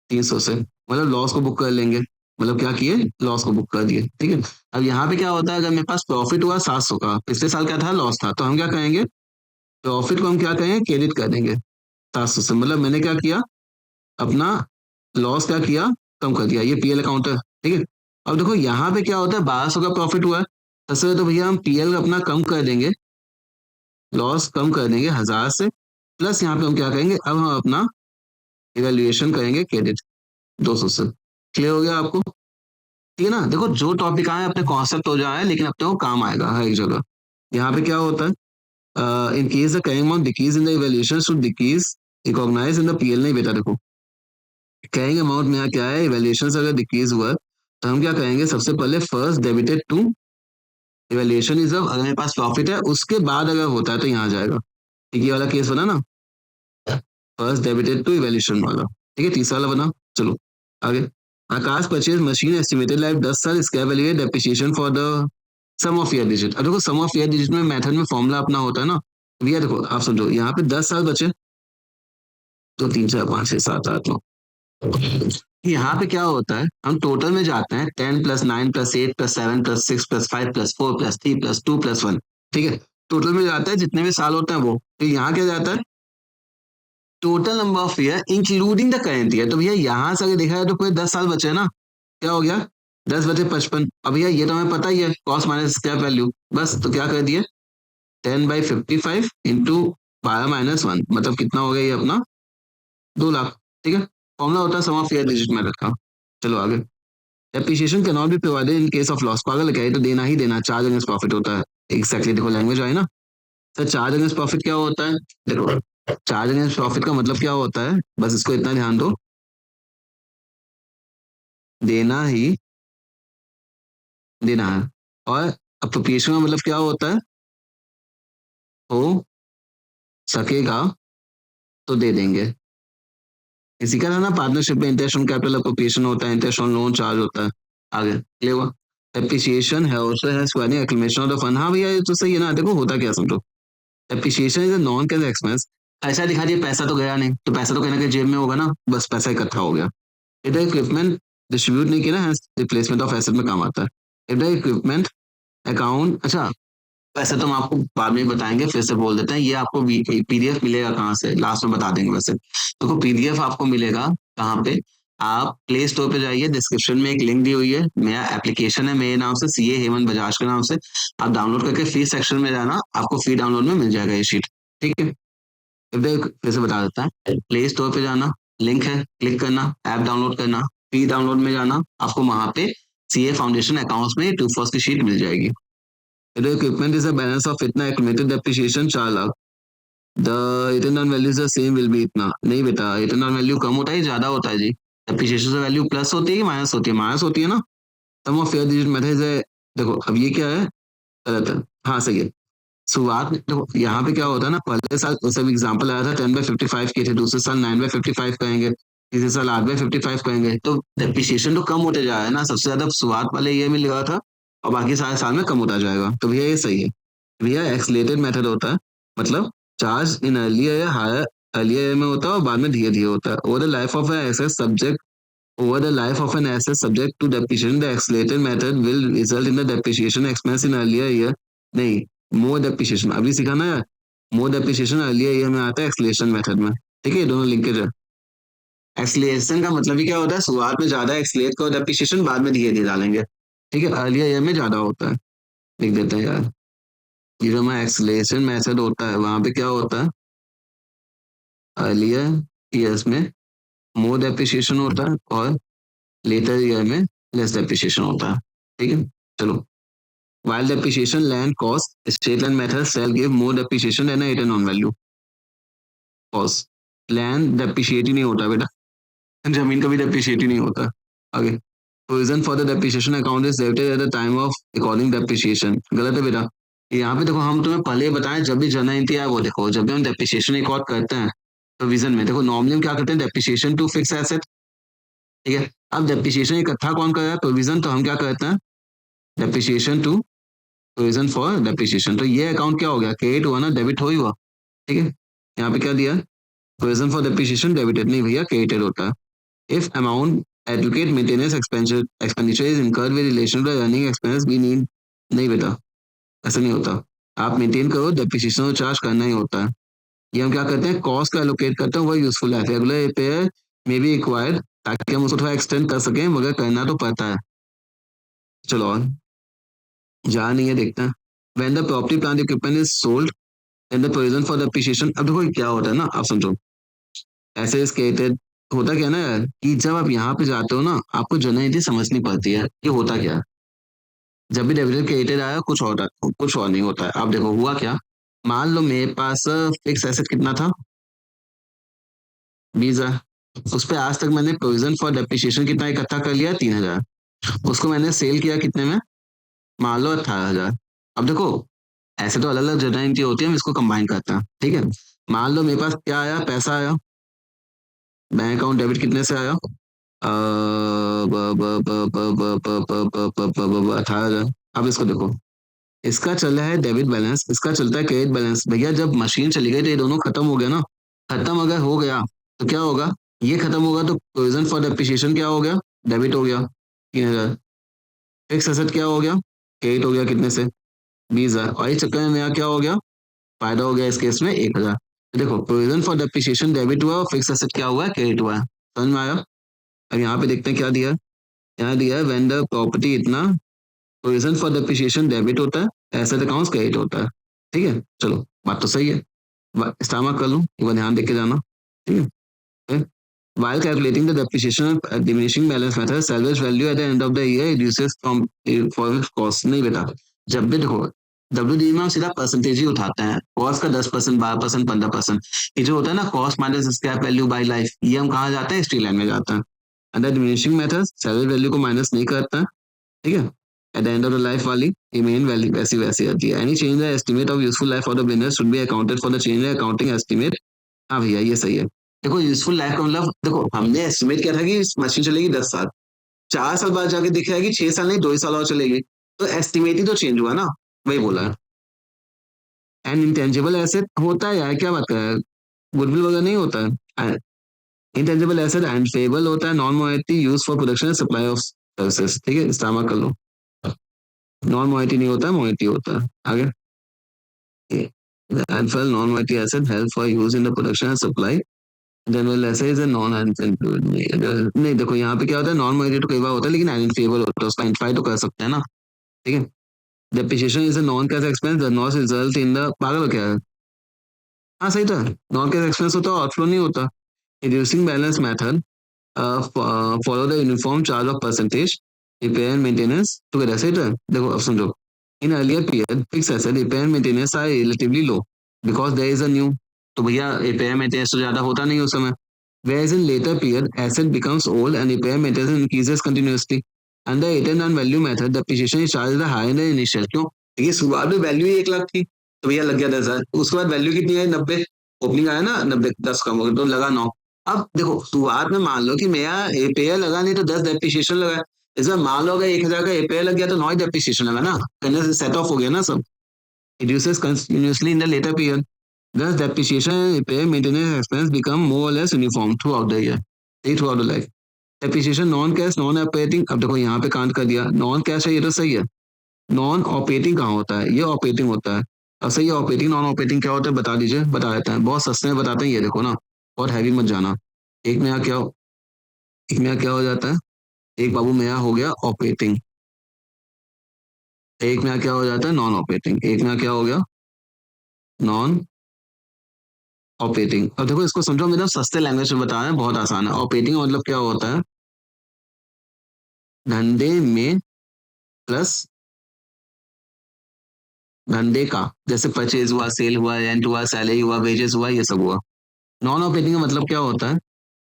300 से, मतलब लॉस को बुक कर लेंगे। मतलब क्या किए, लॉस को बुक कर दिए, ठीक है? अब यहाँ पे क्या होता है, अगर मेरे पास प्रॉफिट हुआ 700 का, पिछले साल क्या था, लॉस था, तो हम क्या करेंगे, प्रॉफिट को हम क्या करेंगे, क्रेडिट कर देंगे 700 से। मतलब मैंने क्या किया, अपना लॉस क्या किया, कम कर दिया, ये पीएल अकाउंट है, ठीक है? अब देखो यहाँ पे क्या होता है, 1,200 का प्रॉफिट हुआ है, सबसे पहले तो भैया हम पीएल अपना कम कर देंगे, लॉस कम कर देंगे 1,000 से, प्लस यहाँ पे हम क्या करेंगे, अब हम अपना इवेल्युएशन करेंगे क्रेडिट 200 से। क्लियर हो गया आपको? ठीक है ना? देखो जो टॉपिक आए अपने कॉन्सेप्ट हो जाए, लेकिन अपने को काम आएगा हर एक जगह। यहाँ पे क्या होता है, in case the carrying amount decrease in the evaluation should decrease recognise in the PL. नहीं बेटा देखो, कैरिंग अमाउंट में यहाँ क्या है, इवैल्यूएशन अगर डिक्रीज हुआ है, तो हम क्या करेंगे, सबसे पहले first debited to evaluation is, अगर मेरे पास प्रॉफिट है उसके बाद अगर होता है तो यहाँ जाएगा। ठीक है, ये वाला केस बना ना, फर्स्ट डेबिटेड टू इवैल्यूएशन वाला, ठीक है? तीसरा वाला बना। चलो आगे। Akash purchase machine estimated life 10 साल, scrap value depreciation for the sum of year digit. अब देखो सम ऑफ ईयर डिजिट में मेथड में फॉर्मूला अपना होता है ना, भैया देखो आप समझो यहाँ पे 10 साल बचे, तो 3 4 5 6 7 8 9। यहाँ पे क्या होता है, हम टोटल में जाते हैं 10 plus 9 plus 8 plus 7 plus 6 plus 5 plus 4 plus 3 plus 2 plus 1। ठीक है, टोटल में जाता है जितने भी साल होते हैं वो। तो यहाँ क्या जाता है, total number of year including the current year. तो भैया यहाँ से अगर देखा जाए तो पूरे 10 साल बचे हैं ना, क्या हो गया 10 बचे 55। अब भैया ये तो हमें पता ही है कॉस माइनस स्क्वायर वैल्यू, बस तो क्या कर दिए 10/55 इंटू 12-1, मतलब कितना हो गया ये अपना 2 लाख। ठीक है, फॉर्मूला होता है सम ऑफ ईयर डिजिट मेथड का। चलो आगे। Depreciation can not be provided in case of loss. पागल है क्या, ये तो देना ही देना, चार्ज अगेंस्ट प्रॉफिट होता है। एग्जैक्टली देखो लैंग्वेज आई ना सर, चार्ज अगेंस्ट प्रॉफिट क्या होता है, देखो चार्ज अगेंस्ट प्रॉफिट का मतलब क्या होता है, बस इसको इतना ध्यान दो, देना ही देना है। और अप्रोप्रिएशन का मतलब क्या होता है, हो सकेगा तो दे देंगे। इसी का था ना पार्टनरशिप में इंटरेस्ट ऑन कैपिटल अप्रोप्रिएशन होता है, इंटरेस्ट ऑन लोन चार्ज होता है। आगे क्लियर हुआ। डेप्रिसिएशन है also has funny acclamation of the fund. हाँ भैया ये तो सही है ना, देखो होता क्या समझो, depreciation is a non cash expense. ऐसा दिखा दिया पैसा तो गया नहीं, तो पैसा तो कहीं ना कहीं जेब में होगा ना, बस पैसा इकट्ठा हो गया। इधर इक्विपमेंट डिस्ट्रीब्यूट नहीं किया ना, रिप्लेसमेंट ऑफ एसेट में काम आता है। इधर इक्विपमेंट अकाउंट, अच्छा वैसे तो हम आपको बाद में बताएंगे, फिर से बोल देते हैं, ये आपको पीडीएफ मिलेगा कहाँ से, लास्ट में बता देंगे। वैसे देखो पीडीएफ आपको मिलेगा कहाँ पे, आप प्ले स्टोर पे जाइए, डिस्क्रिप्शन में एक लिंक दी हुई है, मेरा एप्लीकेशन है मेरे नाम से, सीए हेमंत बजाज के नाम से। आप डाउनलोड करके फी सेक्शन में जाना, आपको फी डाउनलोड में मिल जाएगा ये शीट। ठीक है, फिर से बता देता है, प्ले स्टोर पे जाना, लिंक है, क्लिक करना, ऐप डाउनलोड करना, फी डाउनलोड में जाना, आपको वहां पे सीए फाउंडेशन अकाउंट्स में 2 फर्स्ट की शीट मिल जाएगी। The equipment is a balance of इतना accumulated depreciation 4 lakh, the return on value is the same will be इतना। नहीं बेटा, रिटर्न ऑन वैल्यू कम होता है ज्यादा होता है जी, डेप्रिसिएशन से वैल्यू प्लस होती है कि माइनस होती है, माइनस होती है ना। सम ऑफ फेयर डिजिट मेथड है, देखो अब ये क्या है, गलत है, हाँ सही है। शुरुआत में देखो यहाँ पे क्या होता है ना, पहले साल सब एग्जाम्पल आया था 10/55 के थे, दूसरे साल 9/55 करेंगे, तीसरे साल 8/55 करेंगे, तो डेप्रिसिएशन तो कम होते जा रहा है ना, सबसे ज्यादा शुरुआत वाले ईयर में लगा था, और बाकी सारे साल में कम होता जाएगा। तो भैया ये सही है। भैया एक्सलेटेड मेथड होता है, मतलब charge in earlier higher, earlier में होता है और बाद में धीरे धीरे होता है। Over the life of an asset subject, over the life of an asset subject to depreciation, the accelerated method will result in the depreciation expense in earlier year। नहीं, more depreciation अभी सीखा ना यार, more depreciation earlier year में आता है acceleration method में। ठीक है, ये दोनों लिंकेज है। एक्सलेशन का मतलब ही क्या होता है, शुरुआत में ज्यादा एक्सलेट करो डेप्रिसिएशन, बाद में धीरे धीरे डालेंगे। ठीक है, अर्लियर ईयर में ज्यादा होता है, लिख देते हैं यार। ये जो हमारा एक्सलेशन मेथड होता है वहां पे क्या होता है, अर्लियर ईयर्स में मोर डेप्रिसिएशन होता है और लेटर ईयर में लेस डेप्रिसिएशन होता है। ठीक है, चलो। While depreciation land cost, straight line method shall give more depreciation than a return on value cost। Land depreciate ही नहीं होता बेटा, जमीन कभी डेप्रिशिएट ही नहीं होता। आगे, provision for the depreciation account is debited at the time of recording depreciation. गलत है बेटा, यहाँ पे देखो हम तुम्हें पहले ही बताएं, जब भी जनरल है वो देखो, जब भी हम डेप्रिसिएशन रिकॉर्ड करते हैं प्रोविजन में, देखो नॉर्मली हम क्या करते हैं, डेप्रिसिएशन टू फिक्स एसेट। ठीक है, अब डेप्रिसिएशन इकट्ठा कौन कर रहा है, प्रोविजन, तो हम क्या करते हैं, depreciation to provision for depreciation. तो ये अकाउंट क्या हो गया, क्रेडिट हुआ ना, डेबिट हो ही हुआ। ठीक है, यहाँ पे क्या दिया, प्रोविजन फॉर डेप्रिसिएशन डेबिटेड नहीं भैया, क्रेडिटेड होता है। If amount advocate maintenance expenditure is incurred with relation to running expense we need, नहीं बेटा ऐसा नहीं होता, आप मेंटेन करो, डेप्रिसिएशन और चार्ज करना ही होता है। ये हम क्या करते हैं, कॉस्ट का एलोकेट करते हैं, वह यूजफुल है, regular repair may be required, ताकि हम उसको थोड़ा एक्सटेंड कर सकें, मगर करना तो पड़ता है। चलो और जहाँ नहीं है देखते हैं। When the property plant equipment is sold, then the provision for depreciation। अब देखो ये क्या होता है ना, आप समझो, ऐसे स्केटेड होता क्या है ना यार, कि जब आप यहाँ पे जाते हो ना, आपको जनरली समझनी पड़ती है कि होता क्या है। जब भी डेबिटेड क्रेडिटेड आया कुछ और नहीं होता है। आप देखो हुआ क्या, मान लो मेरे पास फिक्स एसेट कितना था, 20,000, उस पे आज तक मैंने प्रोविजन फॉर डेप्रिसिएशन कितना इकट्ठा कर लिया, 3,000। उसको मैंने सेल किया कितने में, मान लो 18,000। अब देखो ऐसे तो अलग अलग जगह इनकी होती है, हम इसको कंबाइन करते हैं। ठीक है, मान लो मेरे पास क्या आया, पैसा आया, बैंक अकाउंट डेबिट कितने से आया, 18,000। अब इसको देखो, इसका चल रहा है डेबिट बैलेंस, इसका चलता है क्रेडिट बैलेंस। भैया जब मशीन चली गई तो ये दोनों खत्म हो गया ना। खत्म अगर हो गया तो क्या होगा, ये खत्म होगा तो प्रोविजन फॉर डेप्रिसिएशन क्या हो गया, डेबिट हो गया 3,000। फिक्स एसेट क्या हो गया, क्रेडिट हो गया कितने से, 20,000। और इस चक्कर में मेरा क्या हो गया, फायदा हो गया इस केस में 1,000। तो देखो प्रोविजन फॉर डेप्रिसिएशन डेबिट हुआ और फिक्स एसेट क्या हुआ है, क्रेडिट हुआ है। समझ में आया। अब यहाँ पे देखते हैं क्या दिया है। यहाँ दिया है व्हेन द प्रॉपर्टी इतना, प्रोविजन फॉर डेप्रिसिएशन डेबिट होता है, एसेट अकाउंट्स क्रेडिट होता है। ठीक है, चलो बात तो सही है। स्टार मार्क कर लूँ, एक बार ध्यान देख के जाना। ठीक है। While calculating the depreciation of diminishing balance method, salvage value at the end of the year reduces from for cost। नहीं बेटा, जब भी देखो WDI में हम सीधा परसेंटेज ही उठाते हैं, कॉस्ट का 10%, 12%, 15%। ये जो होता है ना cost minus scrap value by life, ये हम कहाँ जाते हैं, हिस्ट्री लाइन में जाते हैं। Under diminishing method salary value को माइनस नहीं करता है। ठीक है। Eight the end of the life वाली रिमेन वैल्यू वैसी वैसी आती है। Any change the estimate of useful life for the business should be accounted for the change in accounting estimate. हाँ भैया ये सही है। देखो यूजफुल लाइफ का मतलब, देखो हमने एस्टिमेट किया था कि मशीन चलेगी 10 साल, 4 साल बाद जाके दिख रहा है कि 6 साल नहीं 2 ही साल और चलेगी, तो एस्टिमेट ही तो चेंज हुआ ना, वही बोला है। एंड इंटेंजिबल एसेट होता है यार, क्या बात कर रहा है, गुडविल वगैरह नहीं होता है। इंटेंजिबल एसेट एंड पेबल होता है, non monetary use for production and supply of services. ठीक है, इस्तेमाल कर लो। नॉन मॉनेटरी नहीं होता है, मॉनेटरी होता है। आगे and for non monetary asset help for use in the production and supply, general ऐसे इज नॉन नहीं देखो यहाँ पे क्या होता है, नॉन मॉनिटरी तो कई बार होता है लेकिन आइडेंटिफाइबल होता है, उसका आइडेंटिफाई तो कर सकते हैं ना। ठीक है। Depreciation is a non cash expense the not result in the, पागल हो क्या है। हाँ सही था, नॉन कैश एक्सपेंस होता है, आउटफ्लो नहीं होता। Reducing balance method follow the uniform charge of percentage repair and maintenance together. सही था। देखो अब समझो, in earlier period fix asset repair and maintenance are relatively low because there is a new, तो भैया रिपेयर मेंटेनेंस तो ज्यादा होता नहीं उस समय। Whereas in later period, asset becomes old and repair maintenance increases continuously. Under return on value method, depreciation is charged higher than initial। क्यों? देखिए शुरुआत में वैल्यू ही 1 लाख थी, तो भैया लग गया 10,000। उसके बाद वैल्यू कितनी है, 90। ओपनिंग आया ना 90, 10 कम हो गया तो लगा 9। अब देखो शुरुआत में मान लो कि मेरा रिपेयर लगा नहीं तो 10 डेप्रिसिएशन लगा। इसमें मान लो अगर 1,000 का रिपेयर लग गया तो 9 डेप्रिसिएशन लगा ना, कहने से सेट ऑफ हो गया ना सब। Reduces continuously in the later period. Thus, depreciation and repair maintenance expense become more or less uniform throughout the year, throughout the life. Depreciation non cash non operating, अब देखो यहाँ पे कांट कर दिया, नॉन कैश है ये तो सही है। नॉन ऑपरेटिंग कहाँ होता है, ये ऑपरेटिंग होता है। अब सही है, ऑपरेटिंग नॉन ऑपरेटिंग क्या होता है बता दीजिए, बता देते हैं, बहुत सस्ते में बताते हैं, ये देखो ना, बहुत हैवी मत जाना। एक में यहाँ क्या, एक में यहाँ क्या हो जाता है, एक बाबू में यहाँ हो गया ऑपरेटिंग, एक में यहाँ क्या हो जाता है नॉन ऑपरेटिंग, एक में यहाँ क्या हो गया नॉन ऑपरेटिंग। अब देखो इसको समझो, हम एकदम सस्ते लैंग्वेज में बता रहे हैं, बहुत आसान है। ऑपरेटिंग मतलब क्या होता है, धंधे में प्लस धंधे का, जैसे परचेज हुआ, सेल हुआ, रेंट हुआ, सैलरी हुआ, वेजेस हुआ, ये सब हुआ। नॉन ऑपरेटिंग का मतलब क्या होता है,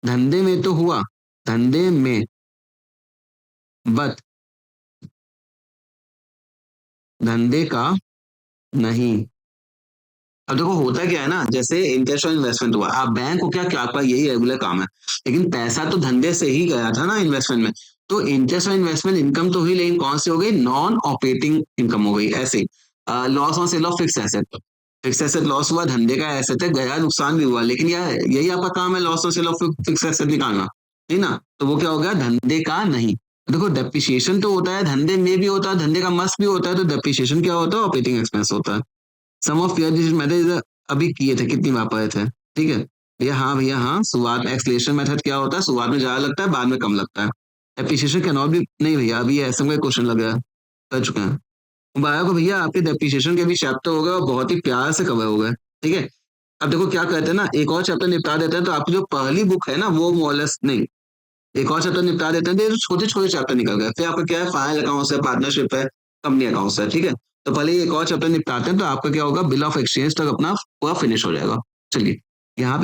धंधे में तो हुआ, धंधे में, बट धंधे का नहीं। अब देखो होता क्या है ना, जैसे इंटरेस्ट और इन्वेस्टमेंट हुआ, आप बैंक को क्या क्या आपका यही रेगुलर काम है, लेकिन पैसा तो धंधे से ही गया था ना इन्वेस्टमेंट में, तो इंटरेस्ट और इन्वेस्टमेंट इनकम तो हुई, लेकिन कौन सी हो गई, नॉन ऑपरेटिंग इनकम हो गई। ऐसे loss on sale of fix asset, fix asset loss हुआ, धंधे का एसेट है गया, नुकसान भी हुआ, लेकिन यार यही आपका काम है, loss on sale of fix asset निकालना, ठीक ना, तो वो क्या हो गया, धंधे का नहीं। देखो डेप्रिसिएशन तो होता है धंधे में भी होता है, धंधे का मस्ट भी होता है, तो डेप्रिसिएशन क्या होता है, ऑपरेटिंग एक्सपेंस होता है। सम ऑफ योर डिजिट मेथड अभी किए थे, कितनी बार पढ़े थे, ठीक है भैया हाँ, शुरुआत एक्सलेशन मेथड क्या होता है, शुरुआत में ज्यादा लगता है बाद में कम लगता है। डेप्रिसिएशन कैन नॉट बी, नहीं भैया अभी ऐसा कोई क्वेश्चन लग रहा है, कर चुके हैं। मुबारक हो भैया, आपके डेप्रिसिएशन के भी चैप्टर हो गए और बहुत ही प्यार से कवर हो गए। ठीक है, अब देखो क्या कहते हैं ना, एक और चैप्टर निपटा देते हैं तो आपकी जो पहली बुक है ना वो मोरलेस नहीं, एक और चैप्टर निपटा देते हैं तो छोटे छोटे चैप्टर निकल गए, फिर आपका क्या है, फाइनल अकाउंट्स है, पार्टनरशिप है, कंपनी अकाउंट्स है। ठीक है, तो पहले एक और चैप्टर निपटाते हैं तो आपका क्या होगा, बिल ऑफ एक्सचेंज तक अपना पूरा फिनिश हो जाएगा। चलिए यहाँ पे